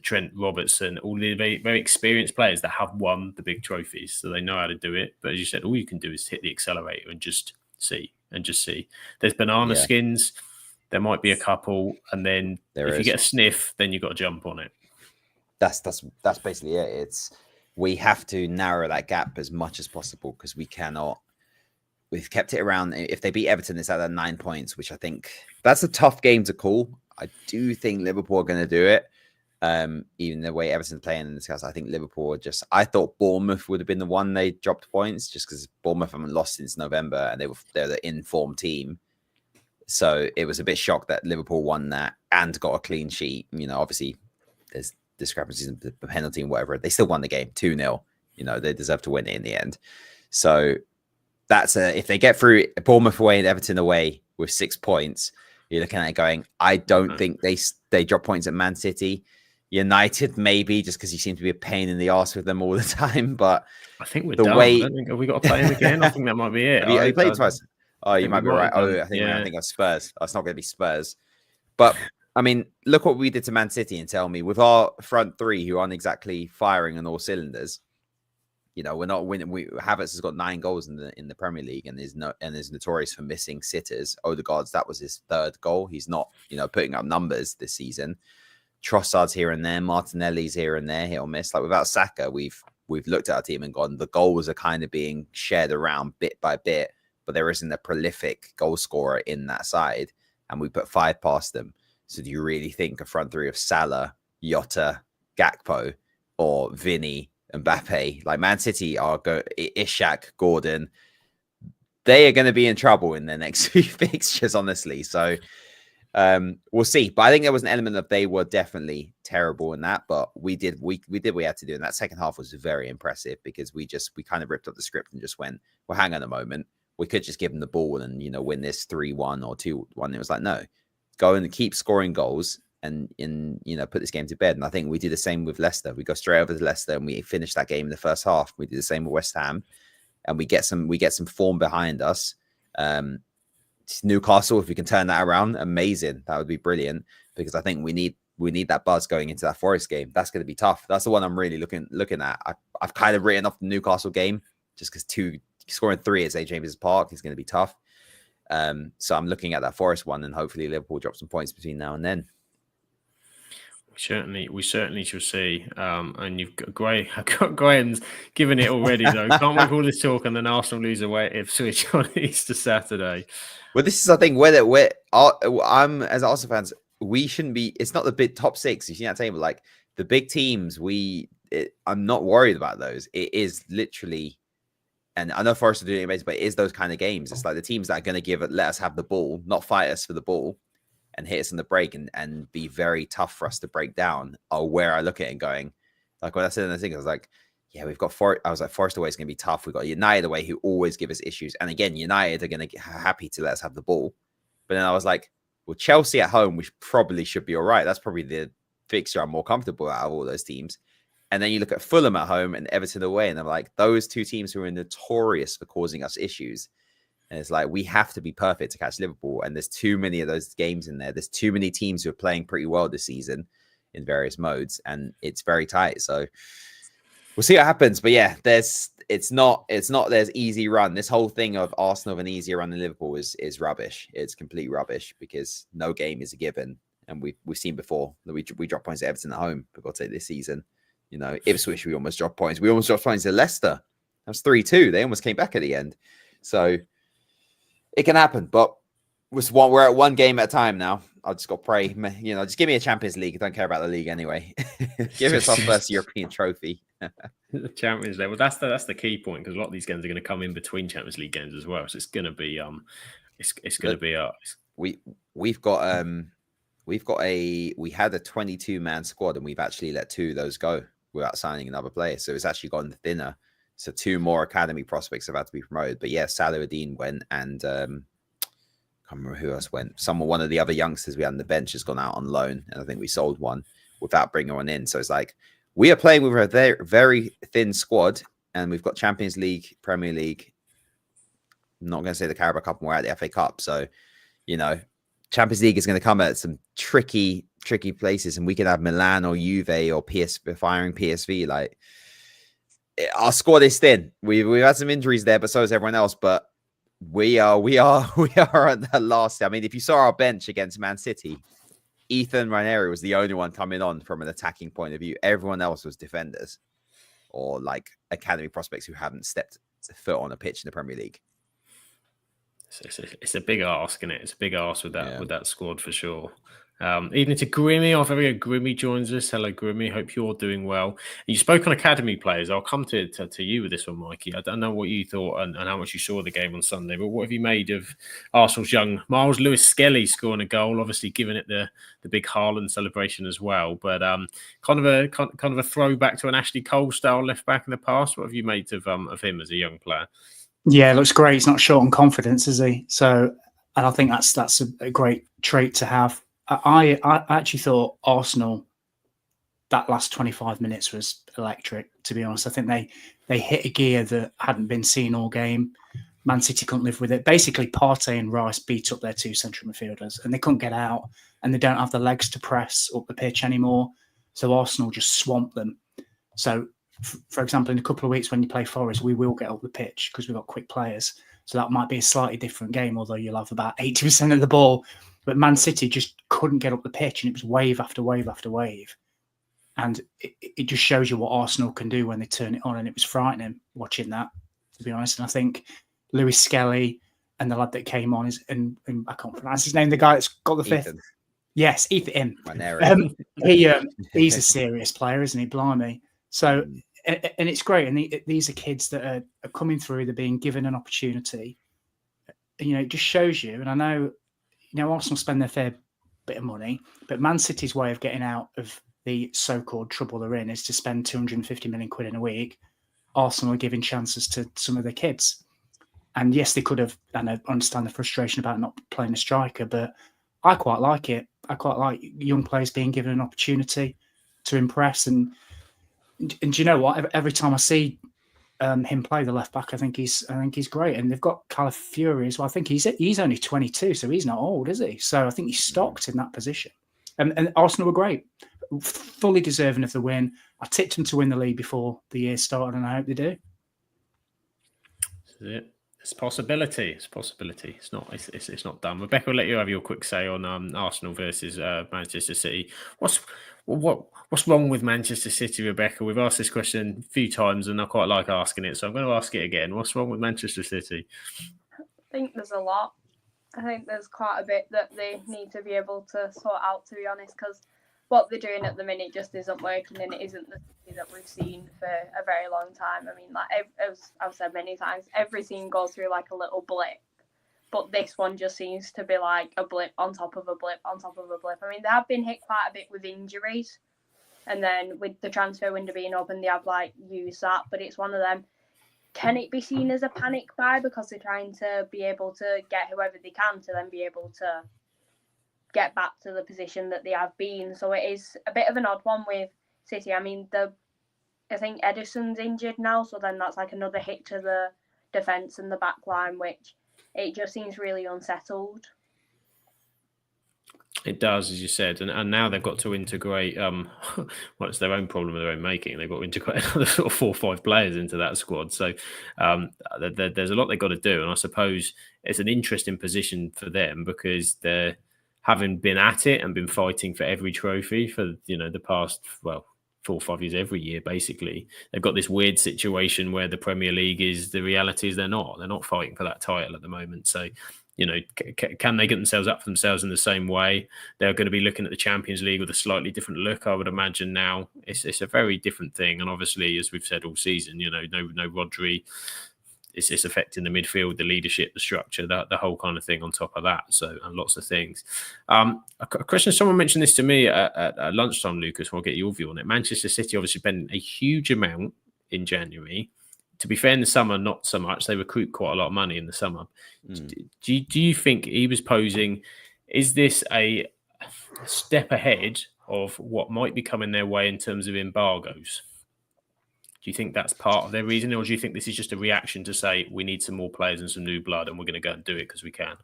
Trent, Robertson, all the very, very experienced players that have won the big trophies, so they know how to do it. But as you said, all you can do is hit the accelerator and just see. There's banana skins. There might be a couple, and then you get a sniff, then you've got to jump on it. That's basically it. We have to narrow that gap as much as possible, because we cannot. We've kept it around. If they beat Everton, it's at 9 points, which I think that's a tough game to call. I do think Liverpool are going to do it. Even the way Everton's playing in this case, I think Liverpool I thought Bournemouth would have been the one they dropped points, just because Bournemouth haven't lost since November, and they're the in-form team. So it was a bit shocked that Liverpool won that and got a clean sheet. Obviously there's discrepancies in the penalty and whatever. They still won the game 2-0. They deserve to win it in the end. So that's if they get through Bournemouth away and Everton away with 6 points, you're looking at it going, I don't think they drop points at Man City. United, maybe, just because you seem to be a pain in the arse with them all the time. But I think we're done. Have we got to play them again? I think that might be it. Have you played twice? Oh, you might be right. I think of Spurs. It's not going to be Spurs. But, I mean, look what we did to Man City, and tell me, with our front three who aren't exactly firing on all cylinders, we're not winning. Havertz has got 9 goals in the Premier League, and is notorious for missing sitters. Odegaard's, that was his 3rd goal. He's not, putting up numbers this season. Trossard's here and there, Martinelli's here and there, hit or miss. Like without Saka, we've looked at our team and gone, the goals are kind of being shared around bit by bit, but there isn't a prolific goal scorer in that side, and we put 5 past them. So do you really think a front three of Salah, Jota, Gakpo, or Vinny, Mbappe, like Man City Ishak, Gordon, they are going to be in trouble in their next few fixtures, honestly. So we'll see. But I think there was an element of they were definitely terrible in that, but we did what we had to do. And that second half was very impressive, because we kind of ripped up the script and just went, well, hang on a moment. We could just give them the ball and, win this 3-1 or 2-1. It was like, no, go and keep scoring goals and put this game to bed. And I think we did the same with Leicester. We go straight over to Leicester and we finished that game in the first half. We did the same with West Ham, and we get some form behind us. Newcastle, if we can turn that around, amazing. That would be brilliant, because I think we need that buzz going into that Forest game. That's going to be tough. That's the one I'm really looking at. I've kind of written off the Newcastle game just because scoring 3 at St James's Park is going to be tough. So I'm looking at that Forest one, and hopefully Liverpool drop some points between now and then. We certainly shall see. And you've got Graham's given it already, though. Can't wait for all this talk, and then Arsenal lose away at Ipswich on Easter Saturday. Well, this is the thing where I'm, as Arsenal fans, we shouldn't be. It's not the big top 6. You see that table, like the big teams. I'm not worried about those. It is literally, and I know Forest are doing amazing, but it is those kind of games. It's like the teams that are going to let us have the ball, not fight us for the ball, and hit us in the break and be very tough for us to break down, are where I look at it and going, like when I said in the thing, I was like, yeah, we've got Forest away is going to be tough. We've got United away, who always give us issues. And again, United are going to get happy to let us have the ball. But then I was like, well, Chelsea at home, we probably should be all right. That's probably the fixture I'm more comfortable out of all those teams. And then you look at Fulham at home and Everton away, and I'm like, those 2 teams who are notorious for causing us issues. And it's like, we have to be perfect to catch Liverpool. And there's too many of those games in there. There's too many teams who are playing pretty well this season in various modes, and it's very tight. So we'll see what happens. But yeah, there's easy run. This whole thing of Arsenal of an easier run than Liverpool is rubbish. It's complete rubbish, because no game is a given. And we've seen before that we drop points at Everton at home, for God's sake, this season. Ipswich, we almost dropped points. We almost dropped points to Leicester. That was 3-2. They almost came back at the end. So it can happen, but we're at one game at a time now. I just got to pray. Just give me a Champions League. I don't care about the league anyway. Give us our first European trophy. The Champions League. Well, that's the key point, because a lot of these games are going to come in between Champions League games as well. So it's going to be it's going to be we had a 22-man squad, and we've actually let 2 of those go without signing another player. So it's actually gotten thinner. So 2 more academy prospects have had to be promoted. But yeah, Salahuddin went, and I can't remember who else went. One of the other youngsters we had on the bench has gone out on loan, and I think we sold one without bringing one in. So it's like we are playing with a very, very thin squad, and we've got Champions League, Premier League. I'm not going to say the Carabao Cup, and we're at the FA Cup. So, Champions League is going to come at some tricky places, and we could have Milan or Juve or firing PSV. Like, our squad is thin. We've had some injuries there, but so is everyone else. But we are at the last. I mean, if you saw our bench against Man City, Ethan Ranieri was the only one coming on from an attacking point of view. Everyone else was defenders or like academy prospects who haven't stepped foot on a pitch in the Premier League. It's a big ask, isn't it? It's a big ask with that squad for sure. Evening to Grimmy. Our very good Grimmy joins us. Hello, Grimmy. Hope you're doing well. You spoke on academy players. I'll come to you with this one, Mikey. I don't know what you thought and how much you saw the game on Sunday, but what have you made of Arsenal's young Miles Lewis-Skelly scoring a goal? Obviously, giving it the big Haaland celebration as well. But kind of a throwback to an Ashley Cole style left back in the past. What have you made of him as a young player? Yeah, looks great. He's not short on confidence, is he? So, and I think that's a great trait to have. I actually thought Arsenal, that last 25 minutes was electric, to be honest. I think they hit a gear that hadn't been seen all game. Man City couldn't live with it. Basically, Partey and Rice beat up their 2 central midfielders, and they couldn't get out, and they don't have the legs to press up the pitch anymore. So Arsenal just swamped them. So, for example, in a couple of weeks when you play Forest, we will get up the pitch because we've got quick players. So that might be a slightly different game, although you'll have about 80% of the ball. But Man City just couldn't get up the pitch, and it was wave after wave after wave. And it just shows you what Arsenal can do when they turn it on, and it was frightening watching that, to be honest. And I think Lewis-Skelly and the lad that came on and I can't pronounce his name, the guy that's got the fifth. Yes, Ethan. He's a serious player, isn't he? Blimey. So, and it's great. And these are kids that are coming through. They're being given an opportunity. It just shows you. And I know, Arsenal spend their fair bit of money, but Man City's way of getting out of the so-called trouble they're in is to spend 250 million quid in a week. Arsenal are giving chances to some of the kids. And yes, they could have, and I understand the frustration about not playing a striker, but I quite like it. I quite like young players being given an opportunity to impress. And do you know what? Every time I see him play the left back, I think he's great. And they've got Calafiori as well. I think he's only 22, so he's not old, is he? So I think he's stocked in that position. And Arsenal were great, fully deserving of the win. I tipped them to win the league before the year started, and I hope they do. That's it. It's a possibility. It's not done. Rebecca, I'll let you have your quick say on Arsenal versus Manchester City. What's wrong with Manchester City, Rebecca? We've asked this question a few times, and I quite like asking it, so I'm going to ask it again. What's wrong with Manchester City? I think there's a lot. I think there's quite a bit that they need to be able to sort out, to be honest, because what they're doing at the minute just isn't working, and it isn't the City that we've seen for a very long time. I mean, as I've said many times, every scene goes through like a little blip, but this one just seems to be like a blip on top of a blip on top of a blip. I mean, they have been hit quite a bit with injuries, and then with the transfer window being open, they have used that, but it's one of them. Can it be seen as a panic buy because they're trying to be able to get whoever they can to then be able to get back to the position that they have been? So it is a bit of an odd one with City. I mean, I think Edison's injured now, so then that's like another hit to the defence and the back line, which it just seems really unsettled. It does, as you said, and now they've got to integrate. Well, it's their own problem of their own making. They've got to integrate another sort of 4 or 5 players into that squad. So there's a lot they've got to do, and I suppose it's an interesting position for them because they're having been at it and been fighting for every trophy for the past 4 or 5 years, every year basically. They've got this weird situation where the Premier League is the reality is they're not fighting for that title at the moment. So You know, can they get themselves up for themselves in the same way? They're going to be looking at the Champions League with a slightly different look, I would imagine. Now it's a very different thing, and obviously, as we've said all season, you know, no Rodri. It's affecting the midfield, the leadership, the structure, the whole kind of thing on top of that. So, and lots of things. A question, someone mentioned this to me at lunchtime, Lucas. I'll get your view on it. Manchester City obviously spent a huge amount in January. To be fair, in the summer, not so much. They recruit quite a lot of money in the summer. Do you think he was posing, is this a step ahead of what might be coming their way in terms of embargoes? Do you think that's part of their reason, or do you think this is just a reaction to say we need some more players and some new blood, and we're going to go and do it because we can?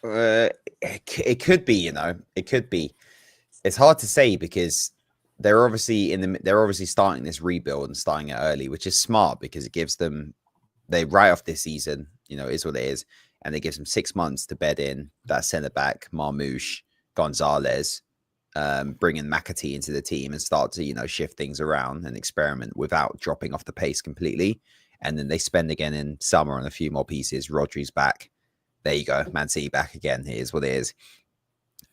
It could be, you know, it could be. It's hard to say because they're obviously starting this rebuild and starting it early, which is smart because it gives them, they write off this season, you know, is what it is, and it gives them 6 months to bed in that centre back, Marmoush, Gonzalez. Bringing McAtee into the team and start to, you know, shift things around and experiment without dropping off the pace completely. And then they spend again in summer on a few more pieces. Rodri's back. There you go. Man City back again. Here's what it is.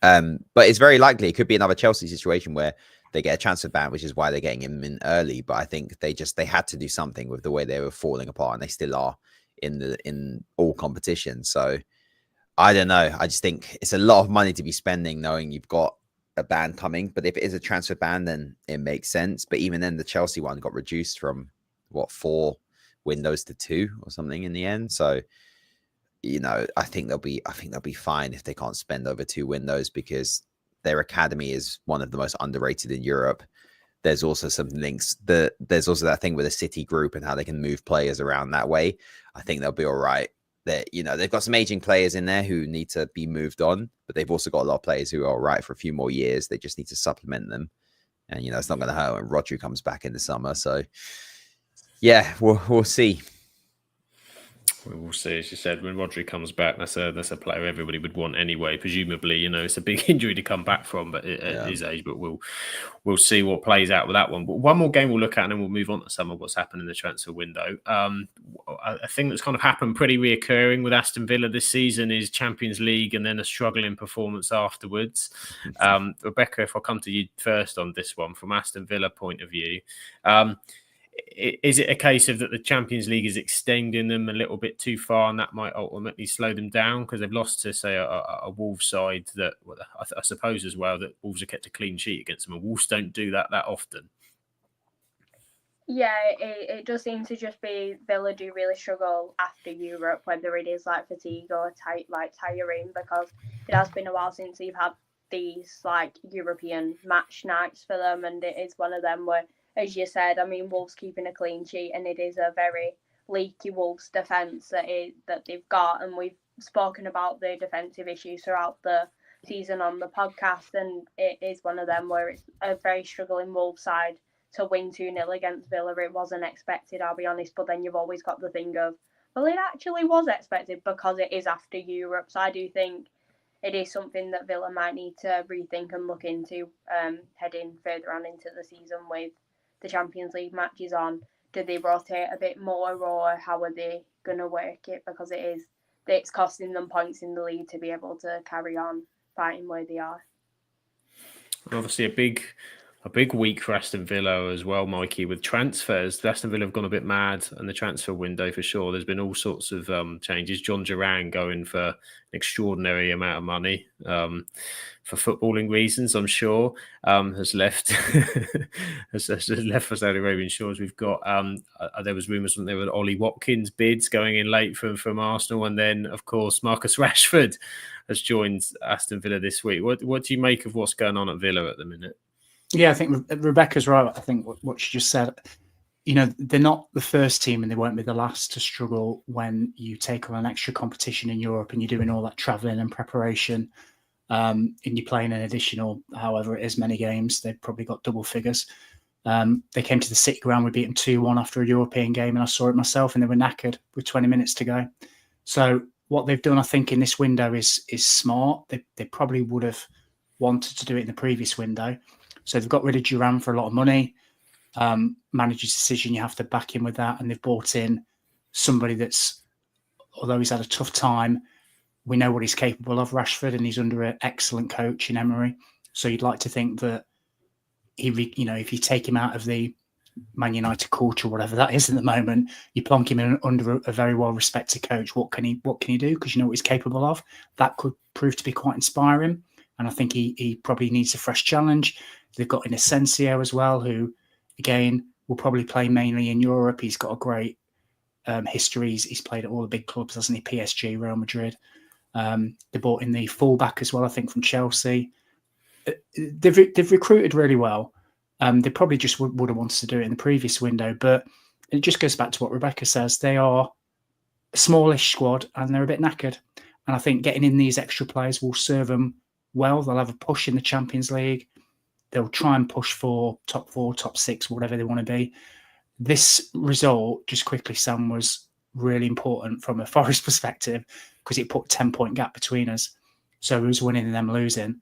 But it's very likely it could be another Chelsea situation where they get a transfer ban, which is why they're getting him in early. But I think they had to do something with the way they were falling apart, and they still are in all competitions. So I don't know. I just think it's a lot of money to be spending knowing you've got a ban coming, but if it is a transfer ban, then it makes sense. But even then, the Chelsea one got reduced from 4 windows to 2 or something in the end. So, you know, I think they'll be fine if they can't spend over 2 windows because their academy is one of the most underrated in Europe. There's also some links there's also that thing with the City group and how they can move players around that way. I think they'll be all right. That, you know, they've got some aging players in there who need to be moved on, but they've also got a lot of players who are all right for a few more years. They just need to supplement them. And, you know, it's not going to hurt when Rodri comes back in the summer. So, yeah, we'll see. We'll see. As you said, when Rodri comes back, that's a player everybody would want anyway. Presumably, you know, it's a big injury to come back from, but at his age. But we'll see what plays out with that one. But one more game we'll look at, and then we'll move on to some of what's happened in the transfer window. A thing that's kind of happened pretty reoccurring with Aston Villa this season is Champions League, and then a struggling performance afterwards. Rebecca, if I come to you first on this one, from Aston Villa point of view. Is it a case of that the Champions League is extending them a little bit too far, and that might ultimately slow them down because they've lost to, say, a Wolves side that, well, I suppose as well, that Wolves have kept a clean sheet against them, and Wolves don't do that often. Yeah, it does seem to just be Villa do really struggle after Europe, whether it is like fatigue or tiring, because it has been a while since they've had these like European match nights for them, and it is one of them where, as you said, I mean, Wolves keeping a clean sheet, and it is a very leaky Wolves defence that they've got, and we've spoken about the defensive issues throughout the season on the podcast, and it is one of them where it's a very struggling Wolves side to win 2-0 against Villa. It wasn't expected, I'll be honest, but then you've always got the thing of, well, it actually was expected because it is after Europe, so I do think it is something that Villa might need to rethink and look into heading further on into the season with the Champions League matches on. Do they rotate a bit more, or how are they going to work it? Because it's costing them points in the league to be able to carry on fighting where they are. Obviously, a big week for Aston Villa as well, Mikey, with transfers. Aston Villa have gone a bit mad in the transfer window for sure. There's been all sorts of changes. John Duran going for an extraordinary amount of money for footballing reasons, I'm sure, has left has left for Saudi Arabian shores. We've got there was rumours that there were Ollie Watkins bids going in late from Arsenal, and then of course Marcus Rashford has joined Aston Villa this week. What do you make of what's going on at Villa at the minute? Yeah, I think Rebecca's right. I think what she just said, you know, they're not the first team and they won't be the last to struggle when you take on an extra competition in Europe and you're doing all that travelling and preparation, and you're playing an additional, however it is, many games. They've probably got double figures. They came to the City ground. We beat them 2-1 after a European game, and I saw it myself, and they were knackered with 20 minutes to go. So what they've done, I think, in this window is smart. They probably would have wanted to do it in the previous window. So they've got rid of Duran for a lot of money. Manager's decision, you have to back him with that. And they've brought in somebody that's although he's had a tough time, we know what he's capable of, Rashford, and he's under an excellent coach in Emery. So you'd like to think that if you take him out of the Man United culture, whatever that is at the moment, you plonk him in under a very well-respected coach. What can he do? Because you know what he's capable of. That could prove to be quite inspiring. And I think he probably needs a fresh challenge. They've got Asensio as well, who, again, will probably play mainly in Europe. He's got a great history. He's played at all the big clubs, hasn't he? PSG, Real Madrid. They bought in the fullback as well, I think, from Chelsea. They've recruited really well. They probably just would have wanted to do it in the previous window, but it just goes back to what Rebecca says. They are a smallish squad and they're a bit knackered. And I think getting in these extra players will serve them well. They'll have a push in the Champions League. They'll try and push for top 4, top 6, whatever they want to be. This result, just quickly, Sam, was really important from a Forest perspective because it put a 10-point gap between us. So who's winning and them losing?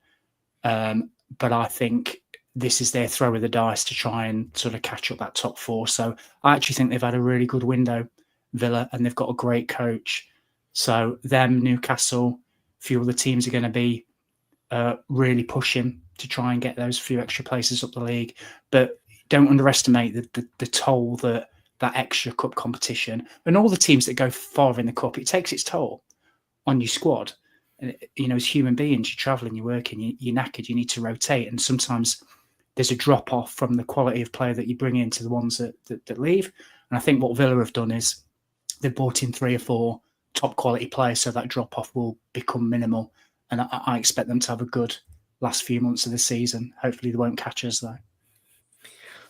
But I think this is their throw of the dice to try and sort of catch up that top 4. So I actually think they've had a really good window, Villa, and they've got a great coach. So them, Newcastle, a few other teams are going to be really pushing to try and get those few extra places up the league. But don't underestimate the toll that extra cup competition and all the teams that go far in the cup, it takes its toll on your squad. And, as human beings, you're traveling, you're working, you're knackered, you need to rotate. And sometimes there's a drop off from the quality of player that you bring in to the ones that leave. And I think what Villa have done is they've brought in 3 or 4 top quality players, so that drop off will become minimal. And I expect them to have a good last few months of the season. Hopefully they won't catch us though.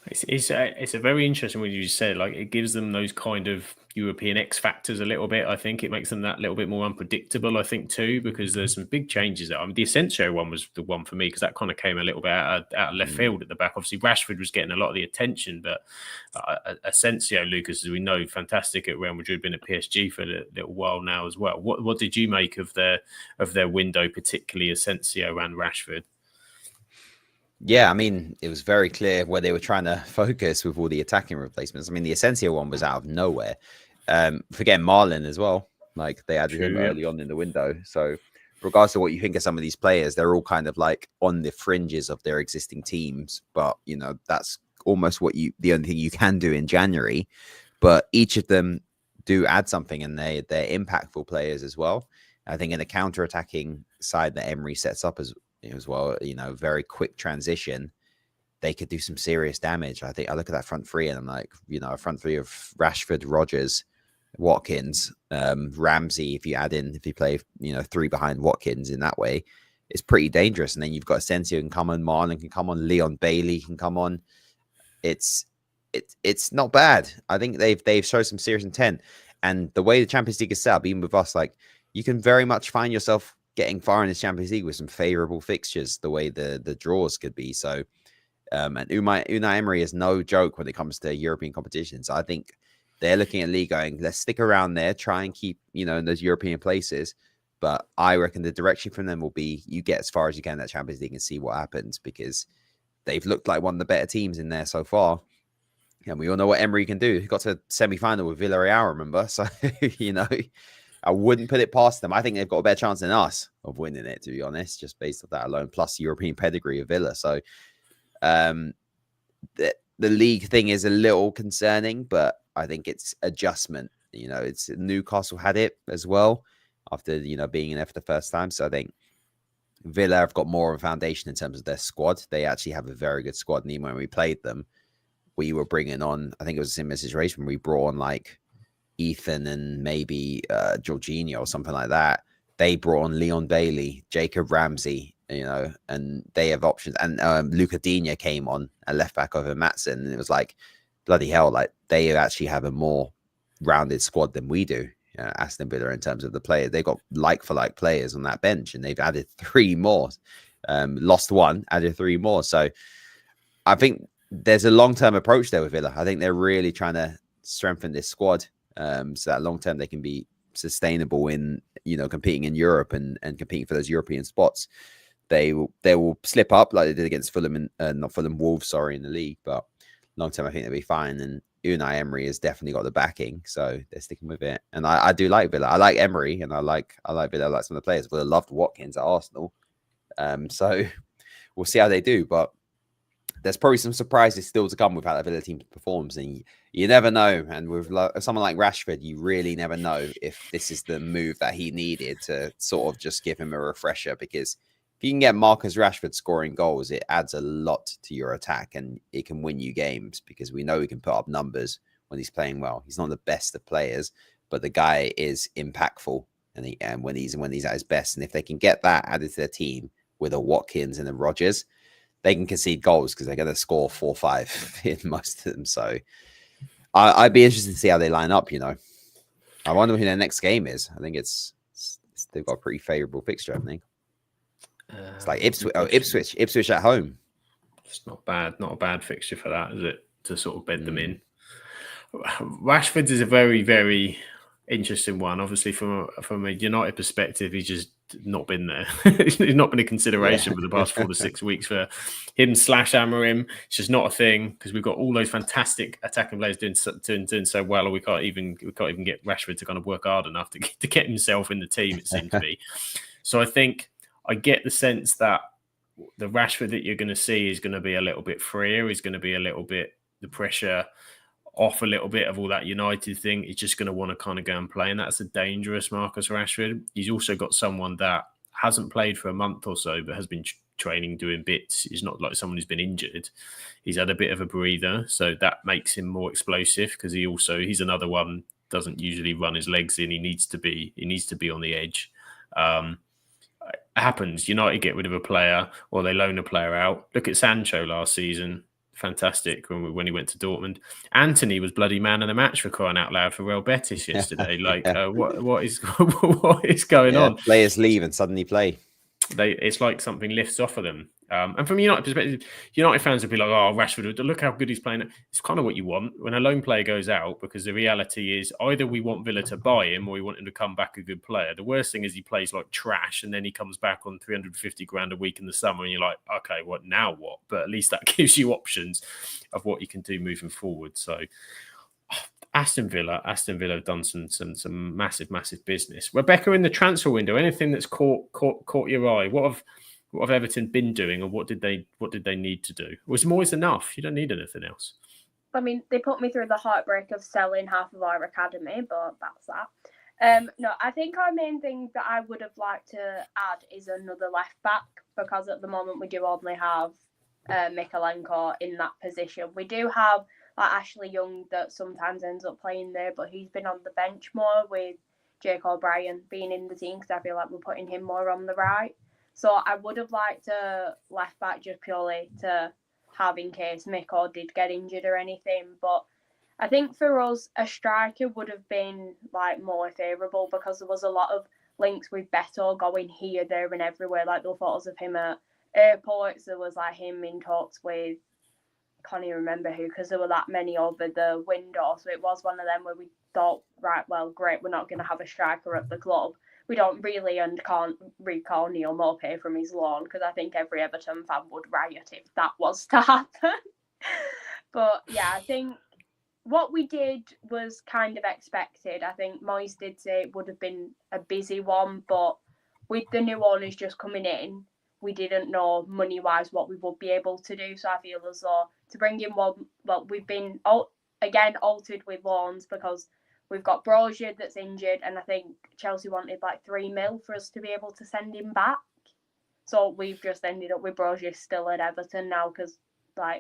It's a very interesting what you said. Like, it gives them those kind of European X factors a little bit. I think it makes them that little bit more unpredictable, I think, too, because there's some big changes there. I mean, the Asensio one was the one for me because that kind of came a little bit out of left field at the back. Obviously, Rashford was getting a lot of the attention, but Asensio, Lucas, as we know, fantastic at Real Madrid, been at PSG for a little while now as well. What did you make of their window, particularly Asensio and Rashford? Yeah, I mean, it was very clear where they were trying to focus with all the attacking replacements. I mean, the Asensio one was out of nowhere. Forget Marlon as well. Like, they added him early on in the window. So regardless of what you think of some of these players, they're all kind of like on the fringes of their existing teams. But, that's almost the only thing you can do in January. But each of them do add something, and they're impactful players as well. I think in the counter-attacking side that Emery sets up as well, very quick transition, they could do some serious damage. I think I look at that front three and I'm like, a front three of Rashford, Rodgers, Watkins, Ramsey. If you play, 3 behind Watkins in that way, it's pretty dangerous. And then you've got Asensio can come on, Marlon can come on, Leon Bailey can come on. It's not bad. I think they've shown some serious intent. And the way the Champions League is set up, even with us, like, you can very much find yourself getting far in the Champions League with some favorable fixtures, the way the draws could be. So, and Unai Emery is no joke when it comes to European competitions. I think they're looking at league going, let's stick around there, try and keep, in those European places. But I reckon the direction from them will be, you get as far as you can in that Champions League and see what happens, because they've looked like one of the better teams in there so far. And we all know what Emery can do. He got to semi-final with Villarreal, remember? So, I wouldn't put it past them. I think they've got a better chance than us of winning it, to be honest, just based on that alone, plus European pedigree of Villa. So the league thing is a little concerning, but I think it's adjustment. It's Newcastle had it as well after, being in there for the first time. So I think Villa have got more of a foundation in terms of their squad. They actually have a very good squad. And even when we played them, we were bringing on, I think it was a similar situation when we brought on like Ethan and maybe Jorginho or something like that. They brought on Leon Bailey, Jacob Ramsey, and they have options. And Luca Digne came on a left back over Matson, and it was like, bloody hell, like they actually have a more rounded squad than we do. Aston Villa in terms of the players, they got like for like players on that bench, and they've added 3 more. Lost 1, added 3 more. So I think there's a long-term approach there with Villa. I think they're really trying to strengthen this squad. So that long term they can be sustainable in competing in Europe and competing for those European spots. They will slip up like they did against Fulham and not Fulham, Wolves, in the league, but long term I think they'll be fine. And Unai Emery has definitely got the backing, so they're sticking with it. And I do like Villa. I like Emery, and I like Villa. I like some of the players. Would have loved Watkins at Arsenal. So we'll see how they do, but there's probably some surprises still to come with how the Villa team performs, and you never know. And with someone like Rashford, you really never know if this is the move that he needed to sort of just give him a refresher, because if you can get Marcus Rashford scoring goals, it adds a lot to your attack, and it can win you games, because we know he can put up numbers when he's playing well. He's not the best of players, but the guy is impactful, and when he's at his best. And if they can get that added to their team with a Watkins and a Rodgers, they can concede goals because they're going to score 4-5 in most of them. So I'd be interested to see how they line up. I wonder who their next game is. I think they've got a pretty favourable fixture, I think. It's like Ipswich at home. It's not bad. Not a bad fixture for that, is it? To sort of bed them in. Rashford is a very, very interesting one. Obviously, from a United perspective, he's just not been there. He's not been a consideration for the past 4 to 6 weeks for him / Amorim. It's just not a thing, because we've got all those fantastic attacking players doing so well, or we can't even get Rashford to kind of work hard enough to get himself in the team. It seems to be. So I think I get the sense that the Rashford that you're going to see is going to be a little bit freer. He's going to be a little bit, the pressure off a little bit of all that United thing. He's just going to want to kind of go and play, and that's a dangerous Marcus Rashford. He's also got someone that hasn't played for a month or so, but has been training, doing bits. He's not like someone who's been injured. He's had a bit of a breather, so that makes him more explosive, because he's another one, doesn't usually run his legs in. He needs to be on the edge. It happens. United get rid of a player, or they loan a player out. Look at Sancho last season. Fantastic when he went to Dortmund. Anthony was bloody man of the match, for crying out loud, for Real Betis yesterday. What is going on? Players leave and suddenly play. It's like something lifts off of them. And from United perspective, United fans would be like, "Oh, Rashford, look how good he's playing." It's kind of what you want when a lone player goes out, because the reality is either we want Villa to buy him or we want him to come back a good player. The worst thing is he plays like trash, and then he comes back on 350 grand a week in the summer, and you're like, okay, what now? What? But at least that gives you options of what you can do moving forward. So Aston Villa have done some massive business. Rebecca, in the transfer window, anything that's caught your eye? What have Everton been doing, or what did they need to do? Was Moyes enough? You don't need anything else. I mean, they put me through the heartbreak of selling half of our academy, but that's that. No, I think our main thing that I would have liked to add is another left back, because at the moment we do only have Mykolenko in that position. We do have Ashley Young that sometimes ends up playing there, but he's been on the bench more, with Jake O'Brien being in the team, because I feel like we're putting him more on the right. So I would have liked a left back just purely to have in case Miko did get injured or anything. But I think for us, a striker would have been more favourable, because there was a lot of links with Beto going here, there and everywhere. There were photos of him at airports. There was him in talks with, I can't even remember who, because there were that many over the window. So it was one of them where we thought, right, well, great, we're not going to have a striker at the club. We don't really and can't recall Neil Maupay from his loan, because I think every Everton fan would riot if that was to happen. But yeah, I think what we did was kind of expected. I think Moyes did say it would have been a busy one, but with the new owners just coming in, we didn't know money-wise what we would be able to do. So I feel as though to bring in we've been altered with loans, because we've got Brozier that's injured, and I think Chelsea wanted 3 mil for us to be able to send him back. So we've just ended up with Brozier still at Everton now, because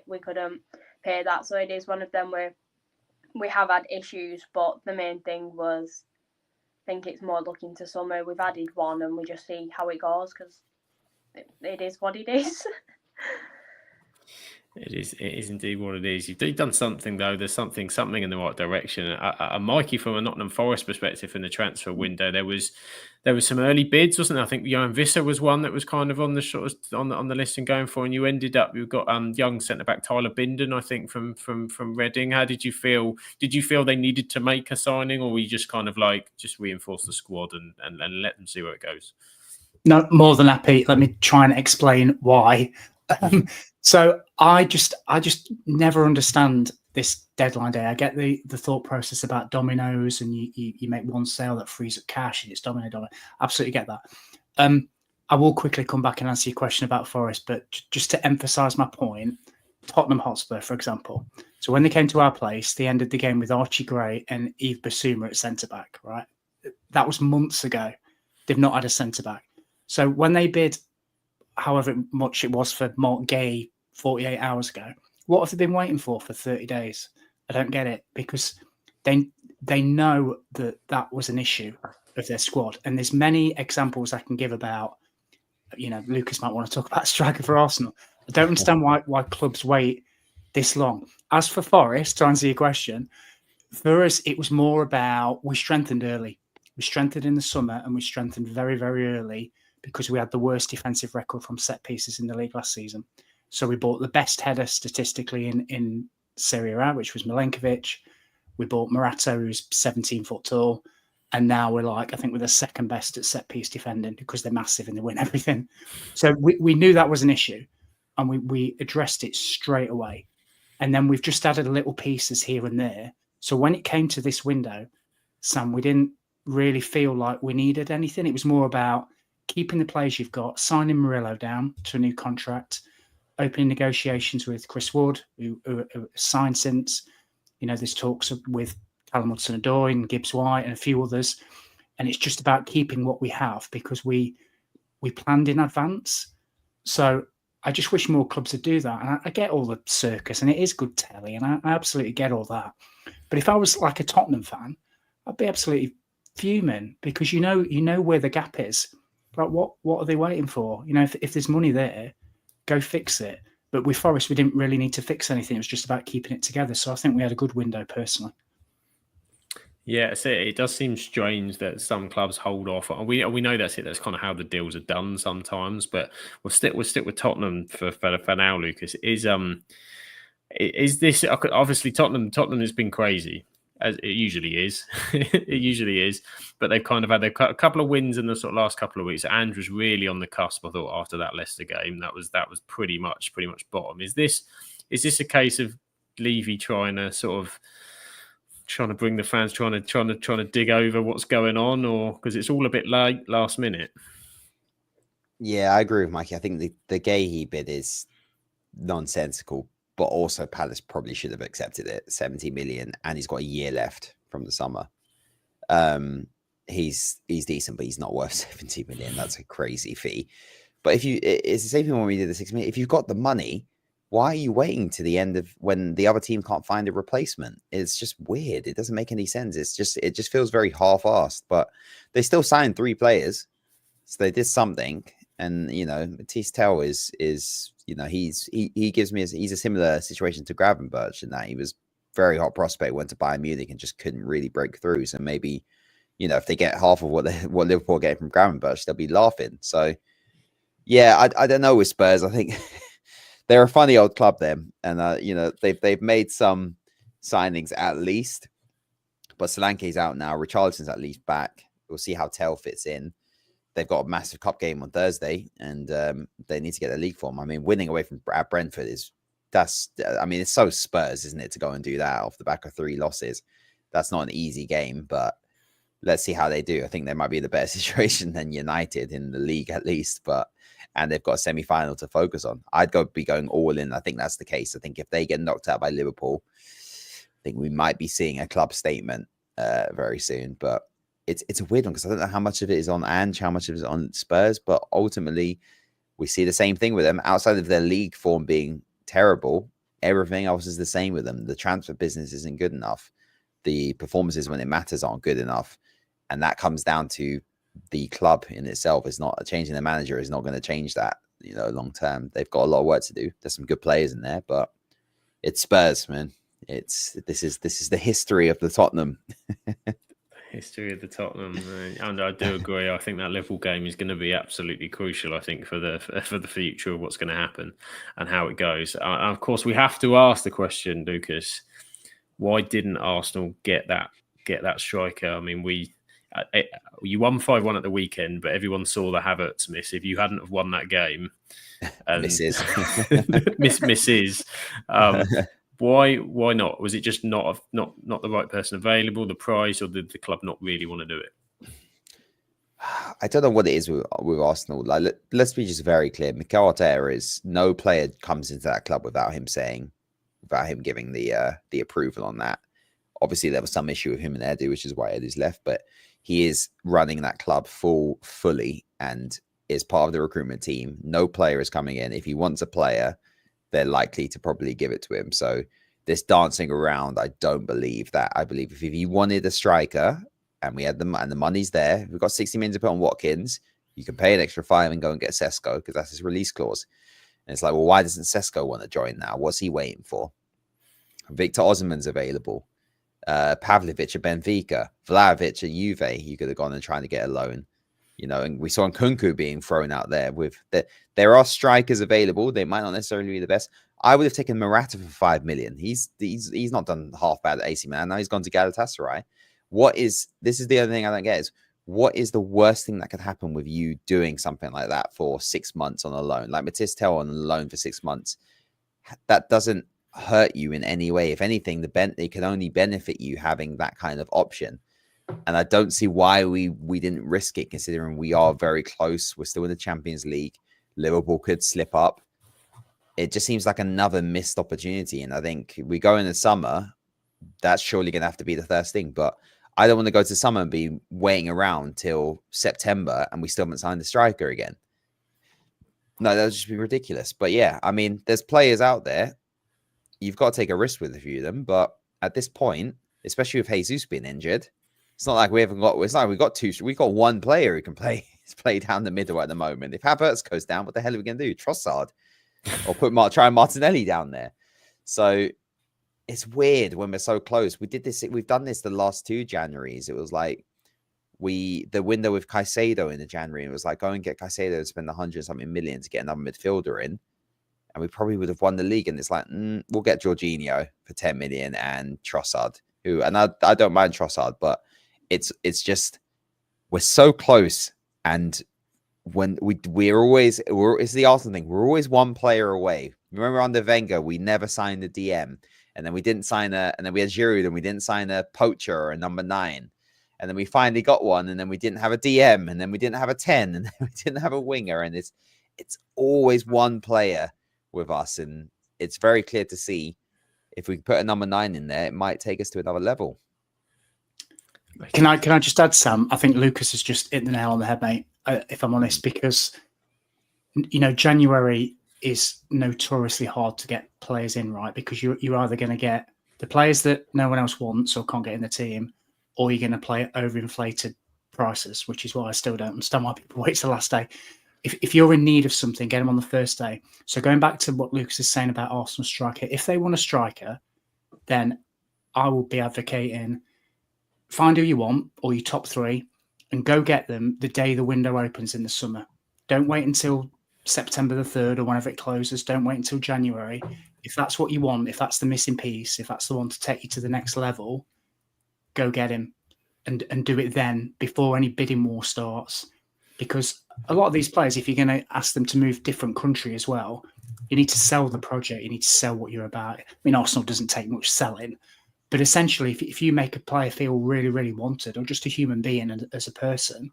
we couldn't pay that. So it is one of them where we have had issues, but the main thing was, I think it's more looking to summer. We've added one, and we just see how it goes, because it is what it is. It is indeed what it is. You've done something, though. There's something in the right direction. Mikey, from a Nottingham Forest perspective in the transfer window, there was some early bids, wasn't there? I think Johan Visser was one that was kind of on the on the list and going for, and you've got young centre back Tyler Binden, I think, from Reading. How did you feel? Did you feel they needed to make a signing, or were you just kind of just reinforce the squad and let them see where it goes? No, more than happy. Let me try and explain why. So I just never understand this deadline day. I get the thought process about dominoes, and you make one sale that frees up cash, and it's domino. Absolutely get that. I will quickly come back and answer your question about Forest, but just to emphasise my point, Tottenham Hotspur, for example. So when they came to our place, they ended the game with Archie Gray and Yves Bissouma at centre-back, right? That was months ago. They've not had a centre-back. So when they bid however much it was for Mark Gay 48 hours ago, what have they been waiting for 30 days? I don't get it, because they know that was an issue of their squad. And there's many examples I can give about, Lucas might want to talk about striker for Arsenal. I don't understand why clubs wait this long. As for Forest, to answer your question, for us, it was more about we strengthened early. We strengthened in the summer, and we strengthened very, very early because we had the worst defensive record from set pieces in the league last season. So we bought the best header statistically in Serie A, which was Milenkovic. We bought Morato, who's 17 foot tall. And now we're I think we're the second best at set piece defending because they're massive and they win everything. So we knew that was an issue, and we addressed it straight away. And then we've just added little pieces here and there. So when it came to this window, Sam, we didn't really feel like we needed anything. It was more about keeping the players you've got, signing Murillo down to a new contract, opening negotiations with Chris Wood, who signed since. There's talks with Callum Hudson-Odoi and Gibbs White and a few others. And it's just about keeping what we have because we planned in advance. So I just wish more clubs would do that. And I get all the circus, and it is good telly, and I absolutely get all that. But if I was like a Tottenham fan, I'd be absolutely fuming because you know where the gap is. Like what are they waiting for? If there's money there, go fix it. But with Forest, we didn't really need to fix anything. It was just about keeping it together. So I think we had a good window personally. Yeah, it does seem strange that some clubs hold off. We know that's it. That's kind of how the deals are done sometimes. But we'll stick with Tottenham for now, Lucas. Is this obviously Tottenham has been crazy, as it usually is. It usually is. But they've kind of had a couple of wins in the sort of last couple of weeks. Andrew was really on the cusp, I thought, after that Leicester game. That was pretty much bottom. Is this a case of Levy trying to bring the fans, trying to dig over what's going on, or because it's all a bit late, last minute? Yeah, I agree with Mikey. I think the Gahey bid is nonsensical, but also Palace probably should have accepted it. 70 million, and he's got a year left from the summer. He's decent, but he's not worth 70 million. That's a crazy fee. But it's the same thing when we did the 6 million. If you've got the money, why are you waiting to the end of when the other team can't find a replacement? It's just weird. It doesn't make any sense. It just feels very half-assed. But they still signed 3 players, so they did something. And Matisse Tell is he gives me he's a similar situation to Gravenberch in that he was very hot prospect, went to Bayern Munich and just couldn't really break through. So maybe if they get half of what Liverpool get from Gravenberch, they'll be laughing. So yeah, I don't know with Spurs. I think. They're a funny old club, them, and they've made some signings at least, but Solanke's out now. Richarlison's at least back. We'll see how Tell fits in. They've got a massive cup game on Thursday, and they need to get the league form. I mean, winning away from Brentford it's so Spurs, isn't it, to go and do that off the back of 3 losses? That's not an easy game, but let's see how they do. I think they might be in a better situation than United in the league at least, and they've got a semi-final to focus on. I'd be going all in. I think that's the case. I think if they get knocked out by Liverpool, I think we might be seeing a club statement very soon. But it's a weird one because I don't know how much of it is on Ange, how much of it is on Spurs. But ultimately, we see the same thing with them. Outside of their league form being terrible, everything else is the same with them. The transfer business isn't good enough. The performances when it matters aren't good enough. And that comes down to the club in itself. Is not changing the manager is not going to change that, long term. They've got a lot of work to do. There's some good players in there, but it's Spurs, man. This is the history of the Tottenham. History of the Tottenham, and I do agree. I think that Liverpool game is going to be absolutely crucial. I think for the future of what's going to happen and how it goes. Of course, we have to ask the question, Lucas: why didn't Arsenal get that striker? I mean, you won 5-1 at the weekend, but everyone saw the Havertz miss. If you hadn't have won that game, misses. Why not? Was it just not the right person available, the price, or did the club not really want to do it? I don't know what it is with Arsenal. Like, let's be just very clear. Mikel Arteta is no player comes into that club without him giving the approval on that. Obviously, there was some issue with him and Edu, which is why Edu's left. But he is running that club fully and is part of the recruitment team. No player is coming in. If he wants a player, they're likely to probably give it to him. So this dancing around, I don't believe that. I believe if he wanted a striker, and we had and the money's there. We've got 60 million to put on Watkins. You can pay an extra 5 and go and get Sesko because that's his release clause. And it's like, well, why doesn't Sesko want to join now? What's he waiting for? Victor Osimhen's available. Pavlovic at Benfica. Vlahovic at Juve. You could have gone and trying to get a loan. And we saw Nkunku being thrown out there. There are strikers available. They might not necessarily be the best. I would have taken Morata for 5 million. He's not done half bad at AC Milan. Now he's gone to Galatasaray. This is the other thing I don't get is what is the worst thing that could happen with you doing something like that for 6 months on a loan, like Matisse Tel on a loan for 6 months? That doesn't hurt you in any way. If anything, it can only benefit you having that kind of option. And I don't see why we didn't risk it, considering we are very close. We're still in the Champions League. Liverpool could slip up. It just seems like another missed opportunity. And I think we go in the summer, that's surely going to have to be the first thing. But I don't want to go to summer and be waiting around till September and we still haven't signed the striker again. No, that would just be ridiculous. But yeah, I mean, there's players out there. You've got to take a risk with a few of them. But at this point, especially with Jesus being injured, it's not like we haven't got. It's not like we've got one player who can play. He's played down the middle at the moment. If Havertz goes down, what the hell are we going to do? Trossard, or try Martinelli down there. So it's weird when we're so close. We've done this the last 2 Januaries. It was like the window with Caicedo in the January. It was like, go and get Caicedo and spend 100-something million to get another midfielder in. And we probably would have won the league. And it's like, we'll get Jorginho for 10 million and Trossard, and I don't mind Trossard, but it's just, we're so close. And when it's the Arsenal thing. We're always one player away. Remember under Wenger, we never signed a DM. And then we didn't sign and then we had Giroud and we didn't sign a poacher or a number 9. And then we finally got one, and then we didn't have a DM, and then we didn't have a 10, and then we didn't have a winger. And it's always one player with us. And it's very clear to see if we put a number 9 in there, it might take us to another level. Can I just add, Sam? I think Lucas has just hit the nail on the head, mate, if I'm honest, because, January is notoriously hard to get players in, right? Because you're either going to get the players that no one else wants or can't get in the team, or you're going to play at overinflated prices, which is why I still don't understand why people wait till the last day. If you're in need of something, get them on the first day. So going back to what Lucas is saying about Arsenal striker, if they want a striker, then I will be advocating find who you want or your top 3 and go get them the day the window opens in the summer. Don't wait until September the 3rd or whenever it closes. Don't wait until January. If that's what you want, if that's the missing piece, if that's the one to take you to the next level, go get him and do it then before any bidding war starts. Because a lot of these players, if you're going to ask them to move different country as well, you need to sell the project. You need to sell what you're about. I mean, Arsenal doesn't take much selling, but essentially, if you make a player feel really, really wanted, or just a human being as a person,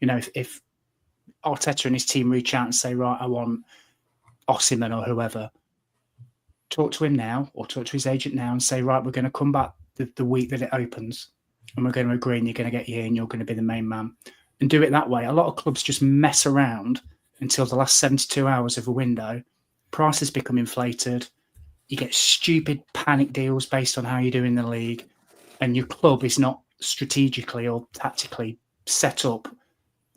if Arteta and his team reach out and say, right, I want Osimhen or whoever, talk to him now or talk to his agent now and say, right, we're going to come back the week that it opens and we're going to agree and you're going to get here and you're going to be the main man, and do it that way. A lot of clubs just mess around until the last 72 hours of a window. Prices become inflated. You get stupid panic deals based on how you do in the league, and your club is not strategically or tactically set up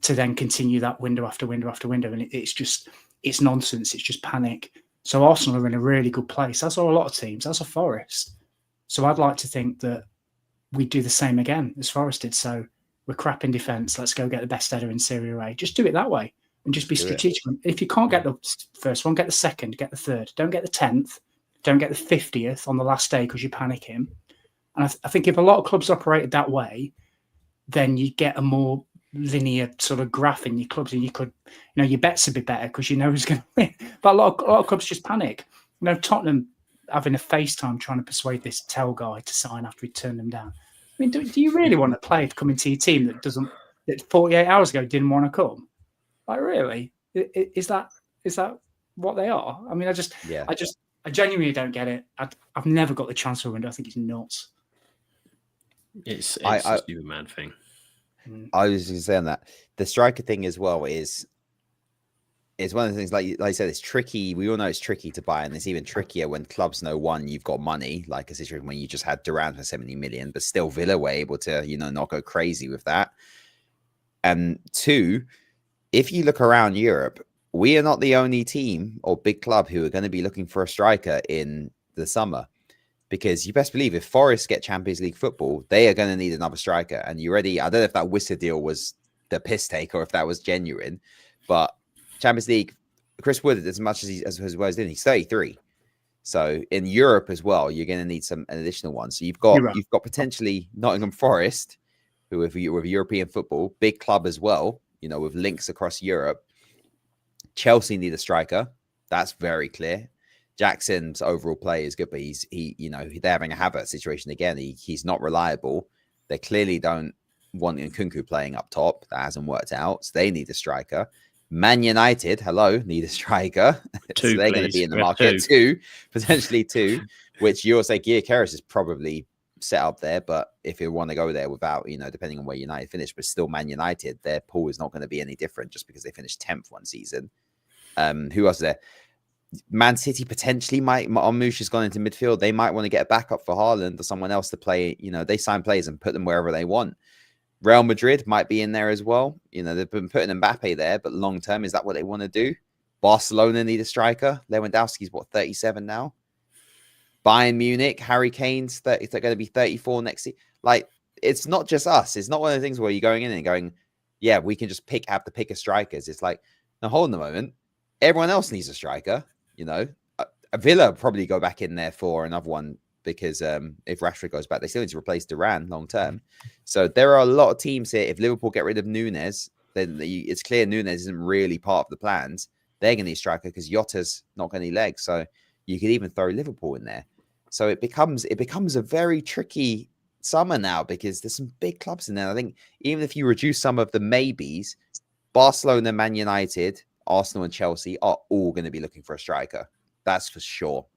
to then continue that window after window after window. And it's nonsense. It's just panic. So Arsenal are in a really good place. That's all a lot of teams. That's a Forest. So I'd like to think that we do the same again as Forest did. So we're crap in defence. Let's go get the best header in Serie A. Just do it that way and just be strategic. If you can't get the first one, get the second, get the third. Don't get the 10th. Don't get the 50th on the last day because you're panicking. And I think if a lot of clubs operated that way, then you get a more linear sort of graph in your clubs, and you could, your bets would be better because you know who's going to win. But a lot of clubs just panic. Tottenham having a FaceTime trying to persuade this Tell guy to sign after he turned them down. I mean, do you really want a player to come into your team that 48 hours ago didn't want to come? Like, really? Is that what they are? I mean, I genuinely don't get it. I've never got the transfer window. I think it's nuts. It's a stupid man thing. I was just saying that the striker thing as well is one of the things, like I said, it's tricky. We all know it's tricky to buy, and it's even trickier when clubs know, one, you've got money, like a situation when you just had Durant for 70 million, but still Villa were able to, not go crazy with that. And two, if you look around Europe, we are not the only team or big club who are going to be looking for a striker in the summer. Because you best believe if Forest get Champions League football, they are going to need another striker. And I don't know if that Worcester deal was the piss take or if that was genuine, but Champions League, Chris Wood, as much as he's doing, he's 33. So in Europe as well, you're going to need an additional one. So you've got potentially Nottingham Forest, who with European football, big club as well, with links across Europe. Chelsea need a striker. That's very clear. Jackson's overall play is good, but they're having a Havertz situation again. He's not reliable. They clearly don't want Nkunku playing up top. That hasn't worked out. So they need a striker. Man United, need a striker. Two, so they're going to be in the market. Potentially two, which you'll say Gyökeres is probably set up there. But if you want to go there without, depending on where United finish, but still Man United, their pool is not going to be any different just because they finished 10th one season. Who else is there? Man City potentially might. Marmouche has gone into midfield. They might want to get a backup for Haaland or someone else to play. They sign players and put them wherever they want. Real Madrid might be in there as well. They've been putting Mbappe there, but long term, is that what they want to do? Barcelona need a striker. Lewandowski's 37 now. Bayern Munich, Harry Kane's 30. They're going to be 34 next year. Like, it's not just us. It's not one of the things where you're going in and going, yeah, we can just have to pick a strikers. It's like, now hold on a moment. Everyone else needs a striker. Villa probably go back in there for another one because if Rashford goes back, they still need to replace Duran long term. So there are a lot of teams here. If Liverpool get rid of Núñez, then it's clear Núñez isn't really part of the plans. They're going to need a striker because Jota's not got any legs. So you could even throw Liverpool in there. So it becomes a very tricky summer now because there's some big clubs in there. I think even if you reduce some of the maybes, Barcelona, Man United, Arsenal and Chelsea are all going to be looking for a striker. That's for sure.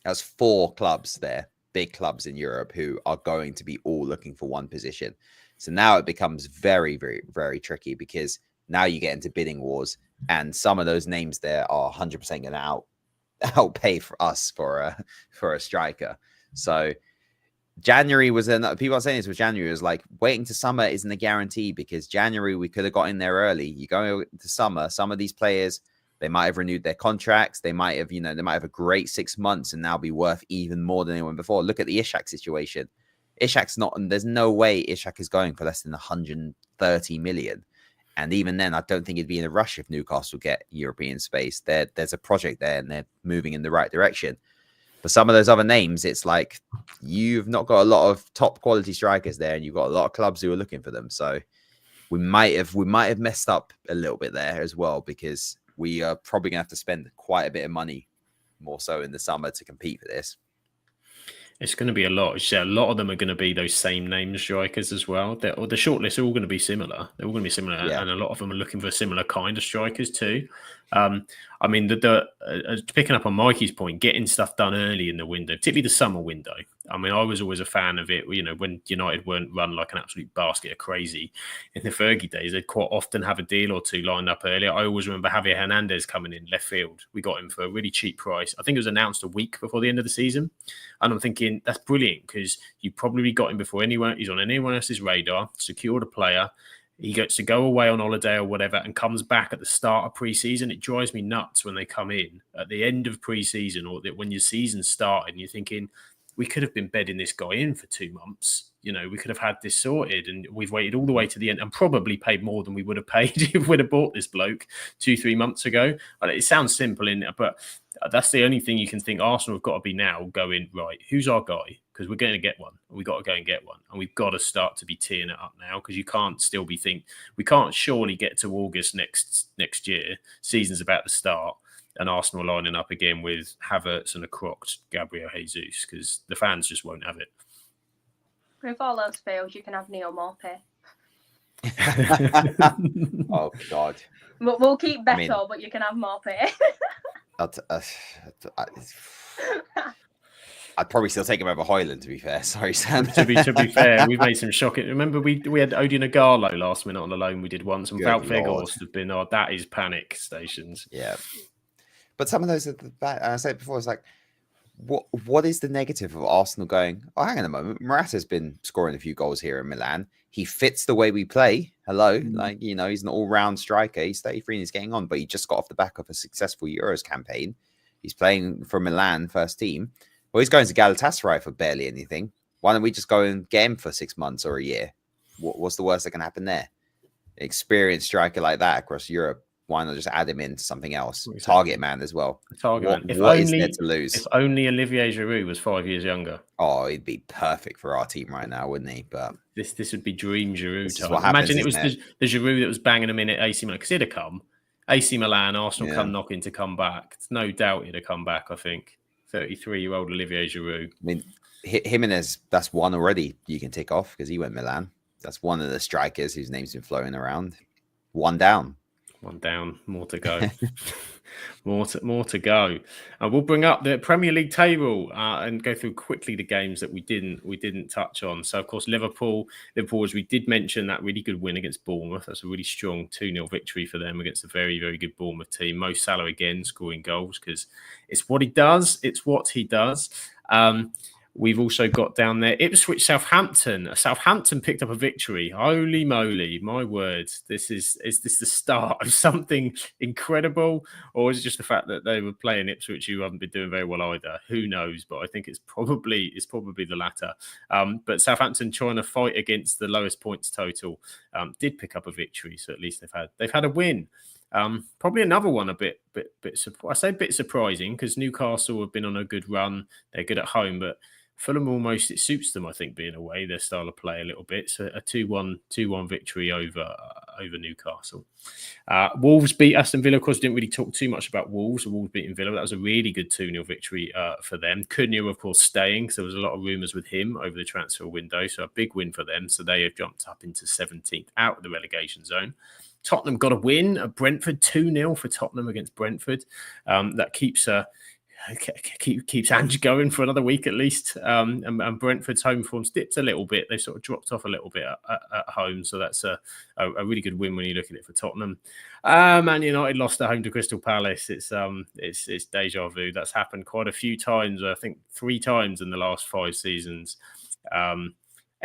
That's 4 clubs there, big clubs in Europe who are going to be all looking for one position. So now it becomes very, very, very tricky because now you get into bidding wars and some of those names there are 100% going to outpay for us for a striker. So January was people are saying this with January was like waiting to summer isn't a guarantee because January we could have got in there early. You go into summer, some of these players, they might have renewed their contracts. They might have, they might have a great 6 months and now be worth even more than anyone before. Look at the Ishak situation. Ishak's not, and there's no way Ishak is going for less than 130 million. And even then, I don't think it'd be in a rush if Newcastle get European space. There's a project there and they're moving in the right direction. For some of those other names, it's like you've not got a lot of top quality strikers there, and you've got a lot of clubs who are looking for them. So we might have messed up a little bit there as well because we are probably going to have to spend quite a bit of money more so in the summer to compete for this. It's going to be a lot. A lot of them are going to be those same name strikers as well. The shortlists are all going to be similar. They're all going to be similar, and a lot of them are looking for similar kind of strikers too. I mean, picking up on Mikey's point, getting stuff done early in the window, particularly the summer window. I mean, I was always a fan of it. When United weren't run like an absolute basket of crazy in the Fergie days, they'd quite often have a deal or two lined up earlier. I always remember Javier Hernandez coming in left field. We got him for a really cheap price. I think it was announced a week before the end of the season. And I'm thinking, that's brilliant because you probably got him before anyone. He's on anyone else's radar, secured a player. He gets to go away on holiday or whatever and comes back at the start of pre-season. It drives me nuts when they come in at the end of pre-season or when your season's started and you're thinking, we could have been bedding this guy in for 2 months. We could have had this sorted and we've waited all the way to the end and probably paid more than we would have paid if we'd have bought this bloke 2-3 months ago. It sounds simple, but that's the only thing you can think Arsenal have got to be now going, right, who's our guy? Because we're going to get one. We've got to go and get one. And we've got to start to be teeing it up now because you can't still be we can't surely get to August next year. Season's about to start. and Arsenal lining up again with Havertz and a crocked Gabriel Jesus, because the fans just won't have it. If all else fails, you can have Neil Maupay. Oh God. We'll keep Beto, but you can have Maupay. I'd probably still take him over Højlund, to be fair. Sorry, Sam. to be fair, we've made some shocking. Remember, we had Odin Agarlo last minute on the loan. We did once, and Wout Weghorst have been. Oh, that is panic stations. Yeah, but some of those are I said before. It's like, what is the negative of Arsenal going? Oh, hang on a moment. Morata's been scoring a few goals here in Milan. He fits the way we play. Hello, like he's an all-round striker. He's 33 and he's getting on, but he just got off the back of a successful Euros campaign. He's playing for Milan first team. Well, he's going to Galatasaray for barely anything. Why don't we just go and get him for 6 months or a year? What's the worst that can happen there? Experienced striker like that across Europe. Why not just add him into something else? Exactly. Target man as well. Target man. What is there to lose? If only Olivier Giroud was 5 years younger. Oh, he'd be perfect for our team right now, wouldn't he? But this would be dream Giroud time. Imagine it was the Giroud that was banging him in at AC Milan, because he'd have come. AC Milan, Arsenal come knocking to come back. It's no doubt he'd have come back, I think. 33-year-old Olivier Giroud. I mean, Jimenez, that's one already you can tick off because he went Milan. That's one of the strikers whose name's been flowing around. One down. One down, more to go. more to go. And we'll bring up the Premier League table and go through quickly the games that we didn't touch on. So, of course, Liverpool, as we did mention, that really good win against Bournemouth. That's a really strong 2-0 victory for them against a very, very good Bournemouth team. Mo Salah again scoring goals because it's what he does. It's what he does. We've also got down there Ipswich, Southampton. Southampton picked up a victory. Holy moly, my word. Is this the start of something incredible? Or is it just the fact that they were playing Ipswich who haven't been doing very well either? Who knows? But I think it's probably the latter. But Southampton, trying to fight against the lowest points total, did pick up a victory. So at least they've had a win. Probably another one a bit surprising because Newcastle have been on a good run. They're good at home, but Fulham almost, it suits them, I think, being away, their style of play a little bit. So a 2-1 victory over Newcastle. Wolves beat Aston Villa. Of course, didn't really talk too much about Wolves. Wolves beating Villa. That was a really good 2-0 victory for them. Cunha, of course, staying. So there was a lot of rumours with him over the transfer window. So a big win for them. So they have jumped up into 17th out of the relegation zone. Tottenham got a win at Brentford, 2-0 for Tottenham against Brentford. That keeps Ange going for another week at least. And Brentford's home form's dipped a little bit. They've sort of dropped off a little bit at home. So that's a really good win when you look at it for Tottenham. Man United lost at home to Crystal Palace. It's deja vu. That's happened quite a few times. I think 3 times in the last 5 seasons.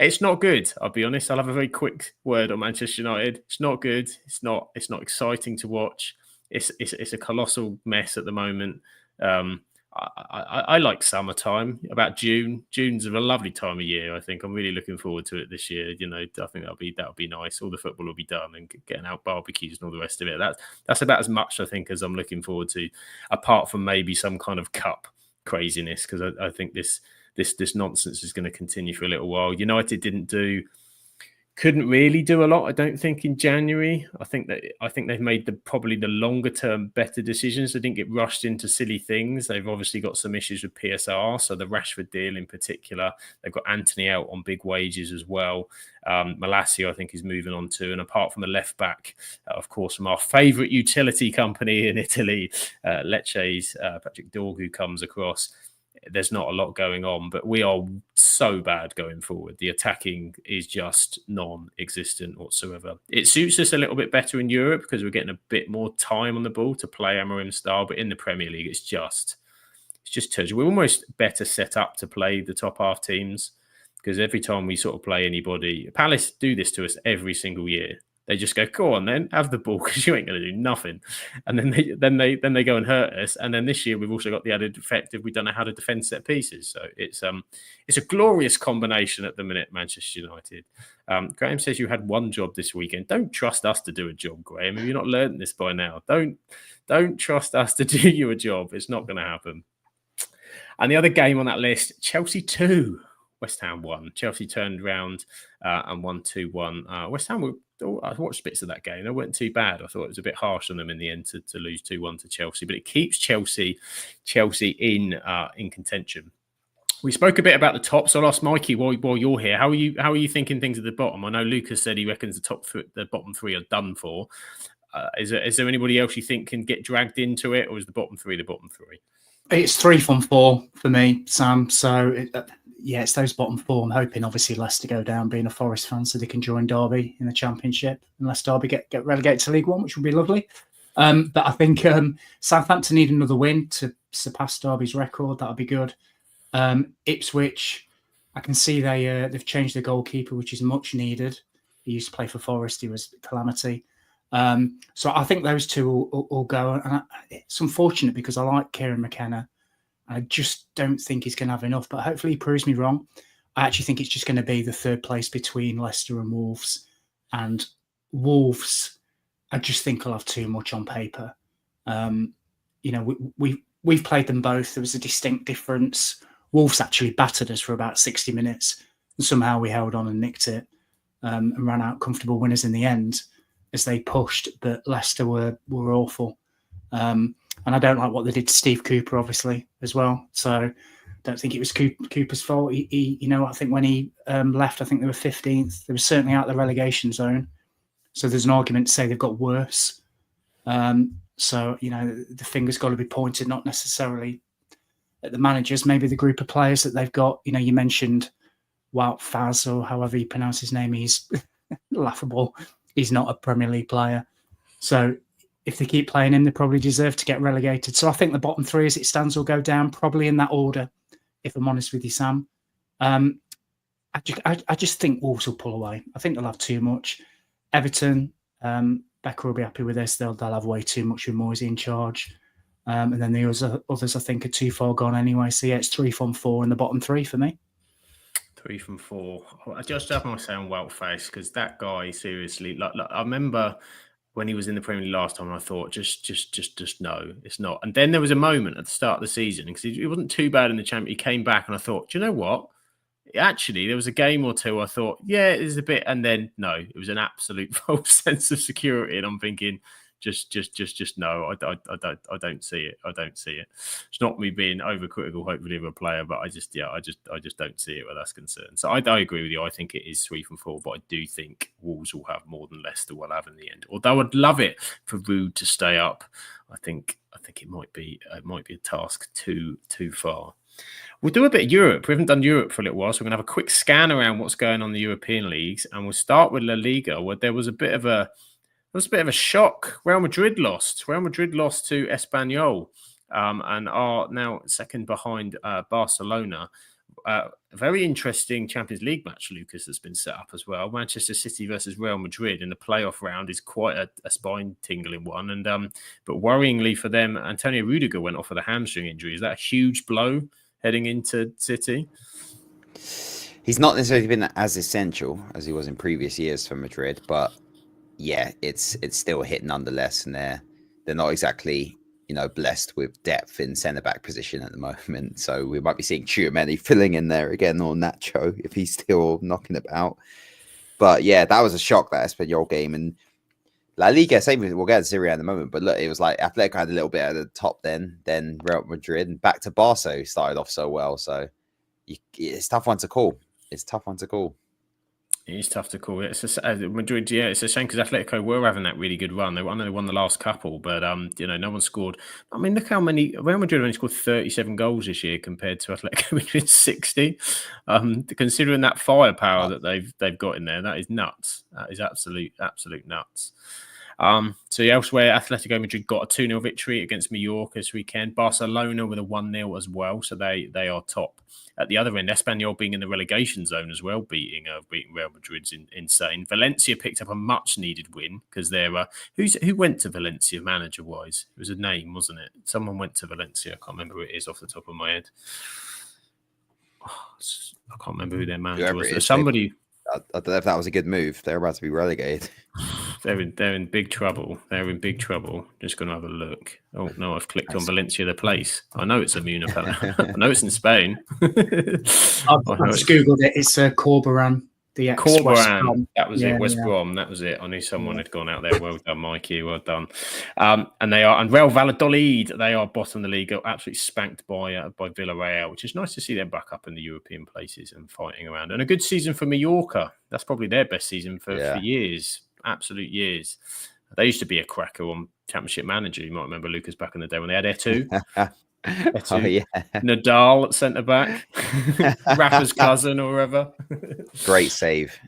It's not good. I'll be honest. I'll have a very quick word on Manchester United. It's not good. It's not exciting to watch. It's a colossal mess at the moment. I like summertime. About June. June's a lovely time of year. I think I'm really looking forward to it this year. You know, I think that'll be nice. All the football will be done and getting out barbecues and all the rest of it. That's about as much I think as I'm looking forward to, apart from maybe some kind of cup craziness, because I think this nonsense is going to continue for a little while. United couldn't really do a lot, I don't think, in January. I think they've made probably the longer term better decisions. They didn't get rushed into silly things. They've obviously got some issues with PSR, so the Rashford deal in particular. They've got Anthony out on big wages as well. Malacia, I think, is moving on too. And apart from the left back, of course, from our favourite utility company in Italy, Lecce's Patrick Dorg, who comes across. There's not a lot going on, but we are so bad going forward. The attacking is just non-existent whatsoever. It suits us a little bit better in Europe because we're getting a bit more time on the ball to play Amorim style, but in the Premier League, it's just terrible. We're almost better set up to play the top half teams because every time we sort of play anybody, Palace do this to us every single year. They just go, go on then, have the ball because you ain't going to do nothing. And then they go and hurt us. And then this year we've also got the added effect of we don't know how to defend set pieces. So it's a glorious combination at the minute, Manchester United. Graham says you had one job this weekend. Don't trust us to do a job, Graham. Have you not learned this by now? Don't trust us to do you a job. It's not going to happen. And the other game on that list, Chelsea 2, West Ham 1. Chelsea turned round and won 2-1. West Ham were I watched bits of that game. It wasn't too bad. I thought it was a bit harsh on them in the end to lose 2-1 to Chelsea, but it keeps Chelsea in contention. We spoke a bit about the top, so I'll ask Mikey while you're here. How are you thinking things at the bottom? I know Lucas said he reckons the bottom three are done for. Is there anybody else you think can get dragged into it, or is the bottom three the bottom three? It's 3 from 4 for me, Sam. So it's those bottom 4. I'm hoping obviously Leicester go down, being a Forest fan, so they can join Derby in the Championship, unless Derby get relegated to League One, which would be lovely. But I think Southampton need another win to surpass Derby's record. That'll be good. Ipswich, I can see they've changed the goalkeeper, which is much needed. He used to play for Forest. He was a calamity. So I think those two will go. And it's unfortunate because I like Kieran McKenna. I just don't think he's going to have enough, but hopefully he proves me wrong. I actually think it's just going to be the third place between Leicester and Wolves. And Wolves, I just think will have too much on paper. We've played them both. There was a distinct difference. Wolves actually battered us for about 60 minutes, and somehow we held on and nicked it and ran out comfortable winners in the end as they pushed. But Leicester were awful. And I don't like what they did to Steve Cooper, obviously, as well. So I don't think it was Cooper's fault. I think when he left, I think they were 15th. They were certainly out of the relegation zone. So there's an argument to say they've got worse. So, the finger's got to be pointed, not necessarily at the managers, maybe the group of players that they've got. You mentioned Wout Faz, or however you pronounce his name. He's laughable. He's not a Premier League player. So if they keep playing him, they probably deserve to get relegated. So I think the bottom three as it stands will go down, probably in that order, if I'm honest with you, Sam. I just think Wolves will pull away. I think they'll have too much. Everton, Becker will be happy with this. They'll have way too much with Moisey in charge. And then the others, I think, are too far gone anyway. So, it's 3 from 4 in the bottom three for me. 3 from 4. I just have my say on Weltface, because that guy, seriously, like I remember when he was in the Premier League last time, I thought, just no, it's not. And then there was a moment at the start of the season, because he wasn't too bad in the Champions. He came back, and I thought, do you know what? Actually, there was a game or two I thought, yeah, it is a bit, and then no, it was an absolute false sense of security, and I'm thinking, just no, I don't see it. I don't see it. It's not me being overcritical, hopefully, of a player, but I just don't see it where that's concerned. So I agree with you. I think it is 3 from 4, but I do think Wolves will have more than Leicester will have in the end. Although I'd love it for Rude to stay up, I think it might be a task too far. We'll do a bit of Europe. We haven't done Europe for a little while, so we're going to have a quick scan around what's going on in the European leagues, and we'll start with La Liga, where there was a bit of a shock. Real Madrid lost. Real Madrid lost to Espanyol, and are now second behind Barcelona. A very interesting Champions League match, Lucas, has been set up as well. Manchester City versus Real Madrid in the playoff round is quite a spine-tingling one. And but worryingly for them, Antonio Rudiger went off with a hamstring injury. Is that a huge blow heading into City? He's not necessarily been as essential as he was in previous years for Madrid, but yeah, it's still a hit nonetheless, and they're not exactly blessed with depth in centre-back position at the moment. So we might be seeing Tchouameni filling in there again, or Nacho if he's still knocking about. But yeah, that was a shock, that Espanyol game. And La Liga, same with, we'll get to Syria in a moment, but look, it was like Atletico had a little bit at the top then Real Madrid, and back to Barca, who started off so well. So it's a tough one to call. It's tough to call. Madrid, yeah, it's a shame because Atletico were having that really good run. They won the last couple, but no one scored. I mean, look how many Real Madrid only scored 37 goals this year compared to Atletico Madrid 60. Considering that firepower that they've got in there, that is nuts. That is absolute nuts. So elsewhere, Atletico Madrid got a 2-0 victory against Mallorca this weekend. Barcelona with a 1-0 as well, so they are top. At the other end, Espanyol being in the relegation zone as well, beating Real Madrid's insane. Valencia picked up a much-needed win because they're who went to Valencia manager-wise? It was a name, wasn't it? Someone went to Valencia. I can't remember who it is off the top of my head. I can't remember who their manager was. Somebody. I don't know if that was a good move. They're about to be relegated. They're in big trouble. They're in big trouble. Just going to have a look. Oh, no, I've clicked on Valencia, the place. I know it's a Munich. I know it's in Spain. I've just Googled it. It's Corberan. the ex West Brom. That was it. West Brom. That was it. I knew someone had gone out there. Well done, Mikey. Well done. And Real Valladolid. They are bottom of the league. Absolutely spanked by Villarreal, which is nice to see them back up in the European places and fighting around. And a good season for Mallorca. That's probably their best season for years. Absolute years. They used to be a cracker on Championship Manager. You might remember, Lucas, back in the day when they had Etu. Oh, yeah. Nadal at centre back, Rafa's cousin or whatever. Great save.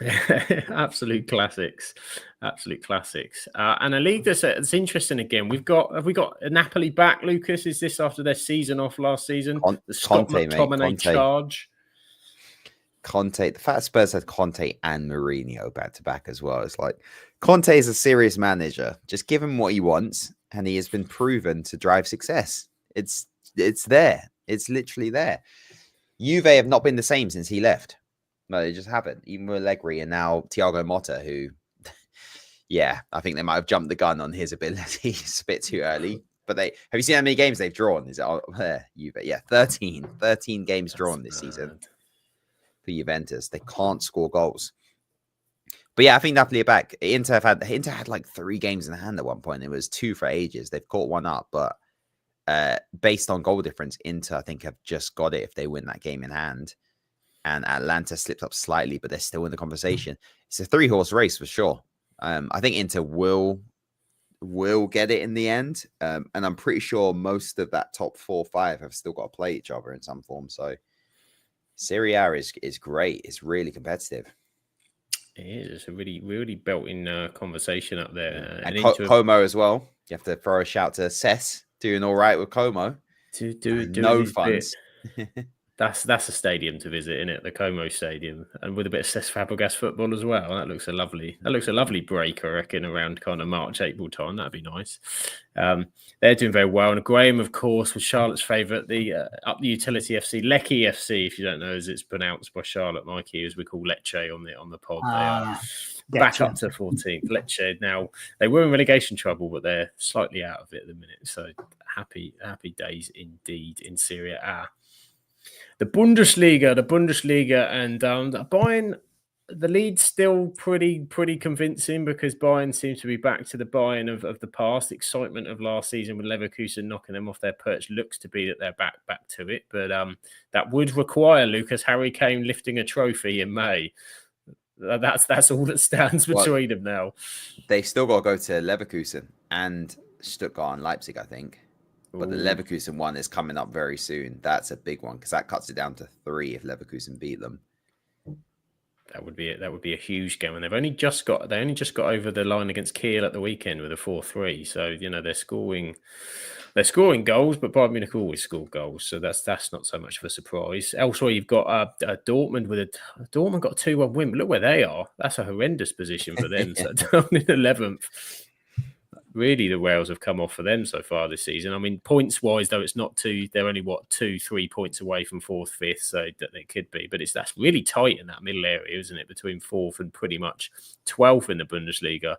Absolute classics. And a league that's interesting again. Have we got Napoli back, Lucas? Is this after their season off last season? The Scott McTominay charge. Conte, the fact Spurs had Conte and Mourinho back to back as well. It's like Conte is a serious manager. Just give him what he wants, and he has been proven to drive success. It's there. It's literally there. Juve have not been the same since he left. No, they just haven't. Even with Allegri and now Thiago Motta, who, I think they might have jumped the gun on his abilities a bit too early. But have you seen how many games they've drawn? Is it there? Juve? Yeah, 13 games drawn this season for Juventus. They can't score goals. But I think Napoli are back. Inter had like 3 games in hand at one point. It was 2 for ages. They've caught one up, but based on goal difference, Inter I think have just got it if they win that game in hand. And Atalanta slipped up slightly, but they're still in the conversation. It's a 3-horse race for sure. I think Inter will get it in the end. And I'm pretty sure most of that top 4-5 have still got to play each other in some form. So Serie A is great. It's really competitive. It is. It's a really built-in conversation up there. And Como as well. You have to throw a shout to Cess doing all right with Como. No funds. That's a stadium to visit, isn't it? The Como Stadium, and with a bit of Cesc Fabregas football as well. That looks a lovely break, I reckon, around kind of March, April time. That'd be nice. They're doing very well. And Graham, of course, was Charlotte's favourite, the up the Utility FC, Lecce FC, if you don't know, as it's pronounced by Charlotte, Mikey, as we call Lecce on the pod. They are back up to 14th. Lecce now, they were in relegation trouble, but they're slightly out of it at the minute. So happy days indeed in Serie A. The Bundesliga, and Bayern, the lead's still pretty convincing because Bayern seems to be back to the Bayern of the past. Excitement of last season with Leverkusen knocking them off their perch looks to be that they're back to it. But that would require Lucas Harry Kane lifting a trophy in May. That's all that stands between them now. They've still got to go to Leverkusen and Stuttgart and Leipzig, I think. But the Leverkusen one is coming up very soon. That's a big one because that cuts it down to 3 if Leverkusen beat them. That would be a huge game, and they only just got over the line against Kiel at the weekend with a 4-3. So they're scoring goals, but Bayern Munich always score goals, so that's not so much of a surprise. Elsewhere, you've got Dortmund Dortmund got a 2-1 win. But look where they are. That's a horrendous position for them. So down in 11th. Really, the rails have come off for them so far this season. I mean, points-wise, though, it's not 2. They're only 2-3 points away from 4th, 5th, so that they could be. But that's really tight in that middle area, isn't it? Between 4th and pretty much 12th in the Bundesliga,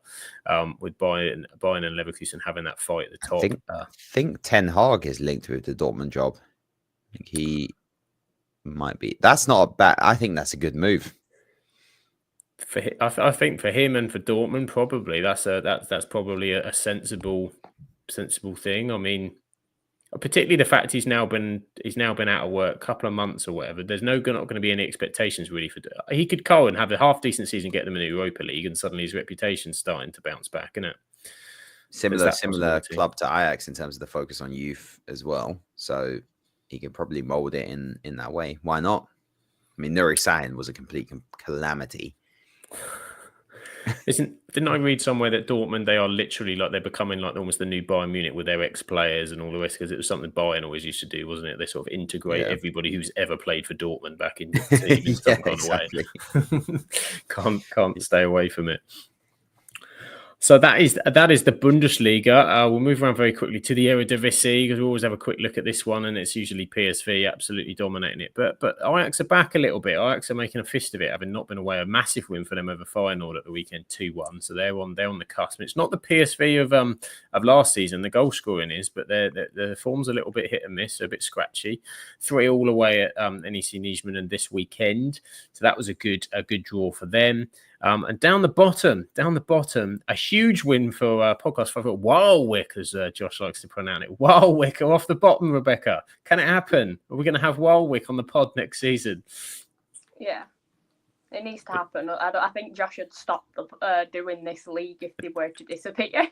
with Bayern and Leverkusen having that fight at the top. I think Ten Hag is linked with the Dortmund job. I think he might be. That's not a bad. I think that's a good move. I think for him and for Dortmund, probably that's probably a sensible thing. I mean, particularly the fact he's now been out of work a couple of months or whatever. There's not going to be any expectations really for. He could go and have a half decent season, get them in the Europa League, and suddenly his reputation's starting to bounce back, isn't it? Similar club to Ajax in terms of the focus on youth as well. So he could probably mold it in that way. Why not? I mean, Nuri Sahin was a complete calamity. Didn't I read somewhere that Dortmund, they are literally like they're becoming like almost the new Bayern Munich with their ex-players and all the rest, because it was something Bayern always used to do, wasn't it? They sort of integrate everybody who's ever played for Dortmund back into the team and gone away. Can't stay away from it. So that is the Bundesliga. We'll move around very quickly to the Eredivisie because we always have a quick look at this one, and it's usually PSV absolutely dominating it. But Ajax are back a little bit. Ajax are making a fist of it, having not been away. A massive win for them over Feyenoord at the weekend, 2-1. So they're on the cusp. It's not the PSV of last season. The goal scoring is, but their form's a little bit hit and miss, so a bit scratchy. 3-3 away at NEC Nijmegen this weekend. So that was a good draw for them. And down the bottom, a huge win for podcast favorite Walwick, as Josh likes to pronounce it. Walwick are off the bottom, Rebecca. Can it happen? Are we going to have Walwick on the pod next season? Yeah, it needs to happen. I think Josh should stop doing this league if they were to disappear.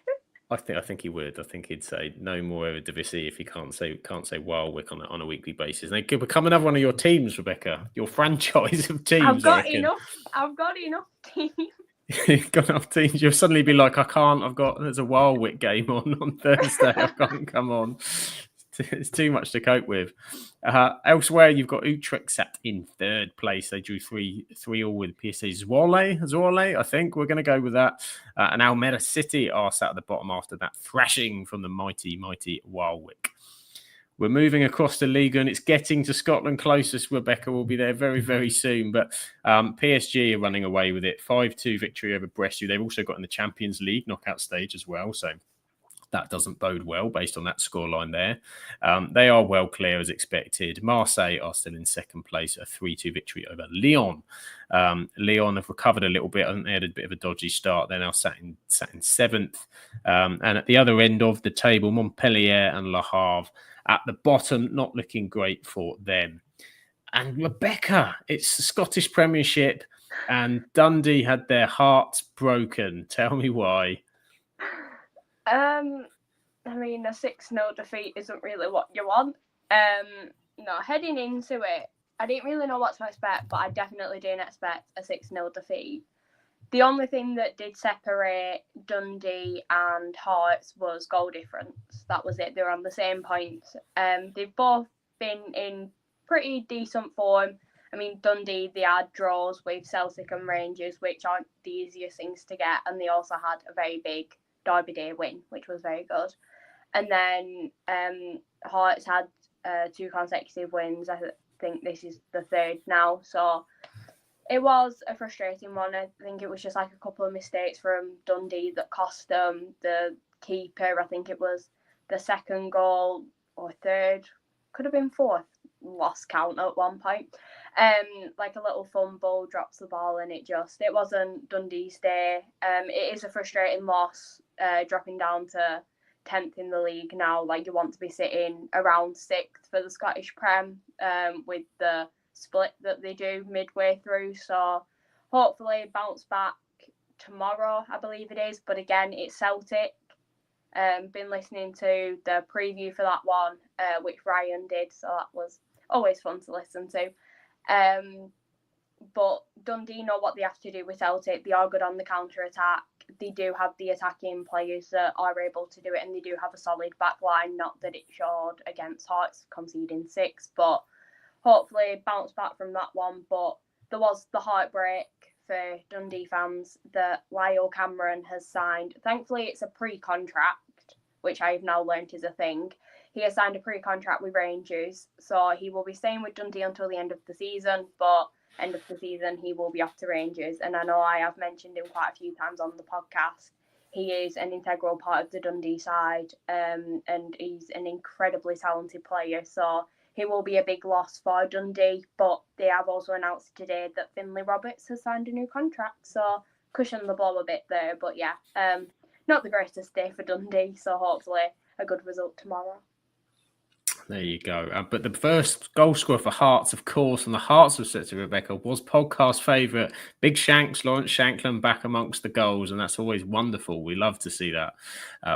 I think he would. I think he'd say no more Eredivisie if he can't say Walwick on a weekly basis. And they could become another one of your teams, Rebecca. Your franchise of teams. I've got enough teams. You've got enough teams. You'll suddenly be like, there's a Walwick game on Thursday. I can't come on. It's too much to cope with. Elsewhere, you've got Utrecht sat in third place. They drew 3-3 with PSV Zwolle, I think. We're going to go with that. And Almere City are sat at the bottom after that thrashing from the mighty Walwick. We're moving across the league, and it's getting to Scotland closest. Rebecca will be there very, very soon. But PSG are running away with it. 5-2 victory over Brescia. They've also got in the Champions League knockout stage as well. So that doesn't bode well based on that scoreline there. They are well clear as expected. Marseille are still in second place, a 3-2 victory over Lyon. Lyon have recovered a little bit. I think they had a bit of a dodgy start. They're now sat in seventh. And at the other end of the table, Montpellier and Le Havre at the bottom, not looking great for them. And Rebecca, it's the Scottish Premiership, and Dundee had their hearts broken. Tell me why. I mean, a 6-0 defeat isn't really what you want. Heading into it, I didn't really know what to expect, but I definitely didn't expect a 6-0 defeat. The only thing that did separate Dundee and Hearts was goal difference. That was it. They were on the same points. They've both been in pretty decent form. I mean, Dundee, they had draws with Celtic and Rangers, which aren't the easiest things to get, and they also had a very big Derby Day win, which was very good. And then Hearts had 2 consecutive wins. I think this is the third now. So it was a frustrating one. I think it was just like a couple of mistakes from Dundee that cost them. The keeper, I think it was the second goal or third, could have been fourth, lost count at one point. Like a little fumble, drops the ball, and it wasn't Dundee's day. It is a frustrating loss, dropping down to 10th in the league now. Like, you want to be sitting around 6th for the Scottish Prem, with the split that they do midway through. So hopefully bounce back tomorrow, I believe it is. But again, it's Celtic. Been listening to the preview for that one, which Ryan did, so that was always fun to listen to. But Dundee know what they have to do with Celtic. They are good on the counter-attack. They do have the attacking players that are able to do it, and they do have a solid back line. Not that it showed against Hearts, conceding 6, but hopefully bounce back from that one. But there was the heartbreak for Dundee fans that Lyle Cameron has signed. Thankfully, it's a pre-contract, which I've now learned is a thing. He has signed a pre-contract with Rangers, so he will be staying with Dundee until the end of the season, but end of the season he will be off to Rangers. And I know I have mentioned him quite a few times on the podcast. He is an integral part of the Dundee side, and he's an incredibly talented player, so he will be a big loss for Dundee. But they have also announced today that Finlay Roberts has signed a new contract, so cushion the blow a bit there. But yeah, not the greatest day for Dundee, so hopefully a good result tomorrow. There you go. But the first goal scorer for Hearts, of course, and the Hearts of City, Rebecca, was podcast favourite Big Shanks, Lawrence Shankland, back amongst the goals, and that's always wonderful. We love to see that.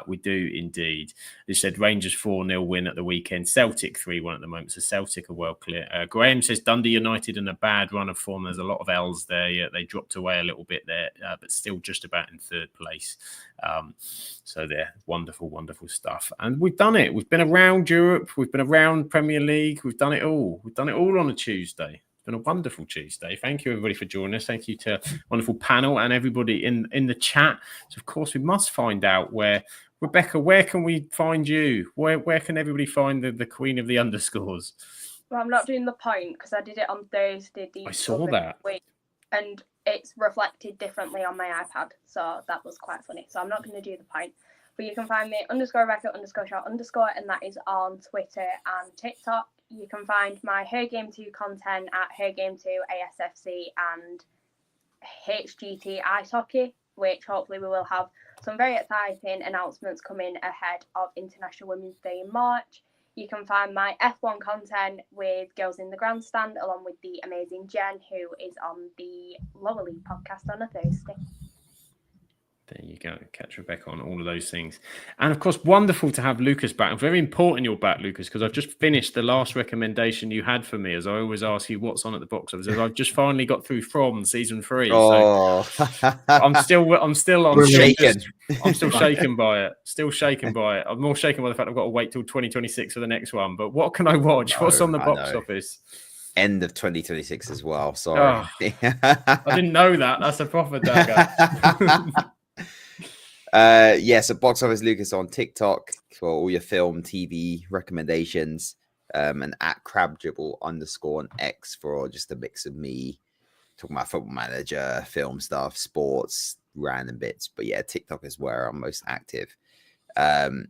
We do indeed. They said Rangers 4-0 win at the weekend, Celtic 3-1 at the moment, so Celtic are well clear. Graham says Dundee United in a bad run of form. There's a lot of L's there. Yeah, they dropped away a little bit there, but still just about in third place. So they're wonderful, wonderful stuff. And we've done it. We've been around Europe. We've been around Premier League. We've done it all. We've done it all on a Tuesday. It's been a wonderful Tuesday. Thank you, everybody, for joining us. Thank you to wonderful panel and everybody in the chat. So, of course, we must find out where, Rebecca, where can we find you? Where can everybody find the queen of the underscores? Well, I'm not doing the point because I did it on Thursday. I saw that. Week, and it's reflected differently on my iPad. So that was quite funny. So I'm not going to do the point. But you can find me _Rebecca _shot_, and that is on Twitter and TikTok. You can find my Her Game 2 content at Her Game 2 ASFC and HGT Ice Hockey, which hopefully we will have some very exciting announcements coming ahead of International Women's Day in March. You can find my F1 content with Girls in the Grandstand, along with the amazing Jen, who is on the Lower League podcast on a Thursday. There you go. Catch Rebecca on all of those things. And of course, wonderful to have Lucas back. And very important you're back, Lucas, because I've just finished the last recommendation you had for me, as I always ask you what's on at the box office. As I've just finally got through From season 3. Oh, so I'm still on shaken. I'm still shaken by it. Still shaken by it. I'm more shaken by the fact I've got to wait till 2026 for the next one. But what can I watch? What's on the box office? End of 2026 as well. Sorry. I didn't know that. That's a proper dagger. So Box Office Lucas on TikTok for all your film, TV recommendations, and at crabjibble _ on X for just a mix of me talking about Football Manager, film stuff, sports, random bits. But yeah, TikTok is where I'm most active. And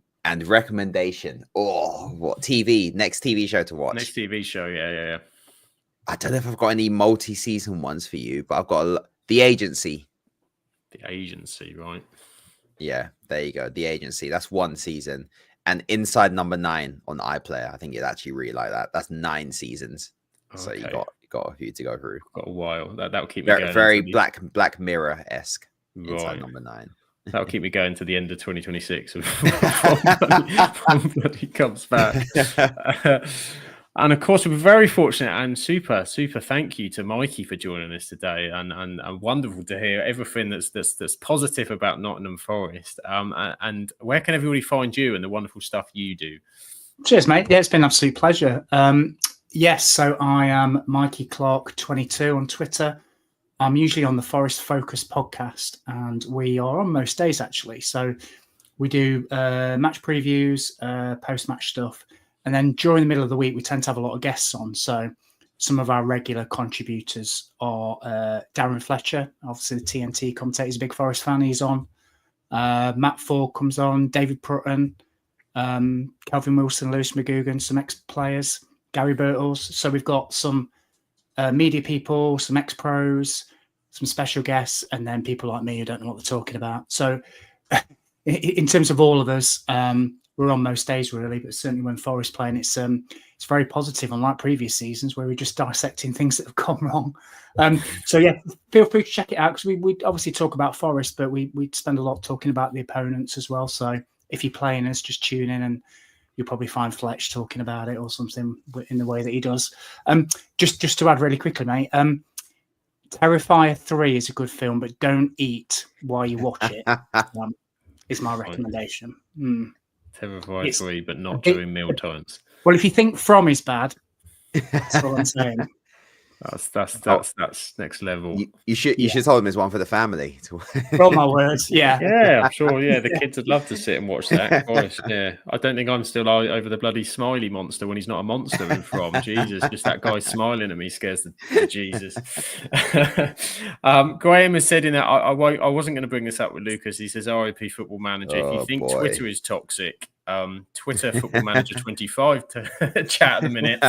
recommendation. Oh, what TV? Next TV show to watch. Next TV show, yeah. I don't know if I've got any multi-season ones for you, but I've got The Agency. The Agency, right? Yeah, there you go. The Agency. That's 1 season. And Inside Number 9 on iPlayer. I think you'd actually really like that. That's 9 seasons. Okay. So you got a few to go through. Got a while. That'll keep me going. Very Black Mirror-esque. Right. Inside Number 9. That'll keep me going to the end of 2026 when bloody comes back. And of course, we're very fortunate and super thank you to Mikey for joining us today, and wonderful to hear everything that's positive about Nottingham Forest. And where can everybody find you and the wonderful stuff you do? Cheers, mate. Yeah, it's been an absolute pleasure. Yes, so I am Mikey Clark 22 on Twitter. I'm usually on the Forest Focus podcast, and we are on most days actually. So we do match previews, post-match stuff. And then during the middle of the week, we tend to have a lot of guests on. So some of our regular contributors are Darren Fletcher, obviously the TNT commentator. He's a big Forest fan. He's on. Matt Ford comes on. David Prutton, Kelvin Wilson, Lewis McGugan, some ex-players, Gary Birtles. So we've got some media people, some ex-pros, some special guests, and then people like me who don't know what they're talking about. So in terms of all of us, we're on most days really, but certainly when Forest playing, it's very positive, unlike previous seasons where we're just dissecting things that have gone wrong. So yeah, feel free to check it out because we obviously talk about Forest, but we spend a lot talking about the opponents as well. So if you're playing us, just tune in and you'll probably find Fletch talking about it or something in the way that he does. Just to add really quickly, mate. Terrifier 3 is a good film, but don't eat while you watch it. Is my recommendation. Terrifier 3, but not during meal times. Well, if you think From is bad, that's all I'm saying. That's next level. You should tell them there's one for the family. All my words, yeah. Yeah, I'm sure. Yeah, the kids would love to sit and watch that. Gosh, yeah, I don't think I'm still over the bloody smiley monster when he's not a monster in From. Jesus, just that guy smiling at me scares the Jesus. Graham has said in that I wasn't going to bring this up with Lucas. He says RIP Football Manager. If you think Twitter is toxic, Twitter Football Manager 25 to chat at the minute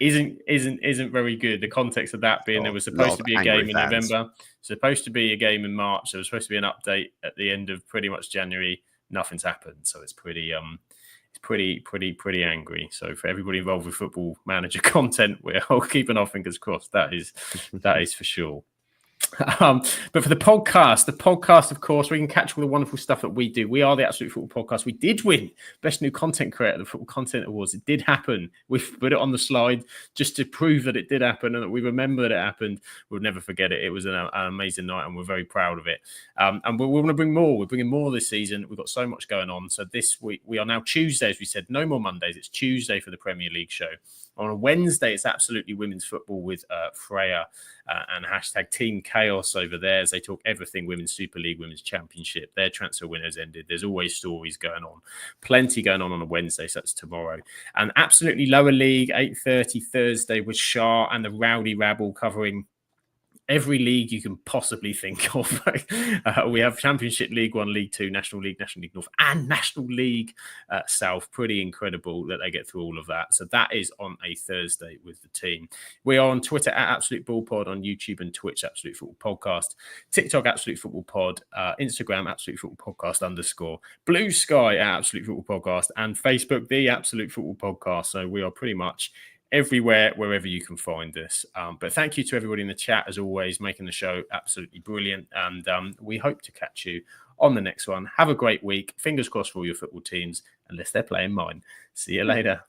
isn't very good. The context of that being there was supposed to be a game in November, supposed to be a game in March. There was supposed to be an update at the end of pretty much January. Nothing's happened, so it's pretty angry. So for everybody involved with Football Manager content, we're all keeping our fingers crossed. That is for sure. But for the podcast, of course, we can catch all the wonderful stuff that we do. We are the Absolute Football Podcast. We did win Best New Content Creator at the Football Content Awards. It did happen. We've put it on the slide just to prove that it did happen and that we remember that it happened. We'll never forget it. It was an amazing night and we're very proud of it. And we want to bring more. We're bringing more this season. We've got so much going on. So this week, we are now Tuesday, as we said, no more Mondays. It's Tuesday for the Premier League show. On a Wednesday, it's Absolutely Women's Football with Freya and hashtag Team Chaos over there as they talk everything Women's Super League, Women's Championship. Their transfer windows ended. There's always stories going on. Plenty going on a Wednesday, so that's tomorrow. And Absolutely Lower League, 8:30 Thursday with Shah and the Rowdy Rabble covering every league you can possibly think of. We have Championship, League One, League Two, National League North, and National League South. Pretty incredible that they get through all of that. So that is on a Thursday with the team. We are on Twitter at Absolute Ball Pod, on YouTube and Twitch, Absolute Football Podcast, TikTok, Absolute Football Pod, Instagram, Absolute Football Podcast _, Blue Sky at Absolute Football Podcast, and Facebook, the Absolute Football Podcast. So we are pretty much everywhere, wherever you can find us. But thank you to everybody in the chat, as always, making the show absolutely brilliant. And we hope to catch you on the next one. Have a great week. Fingers crossed for all your football teams, unless they're playing mine. See you later.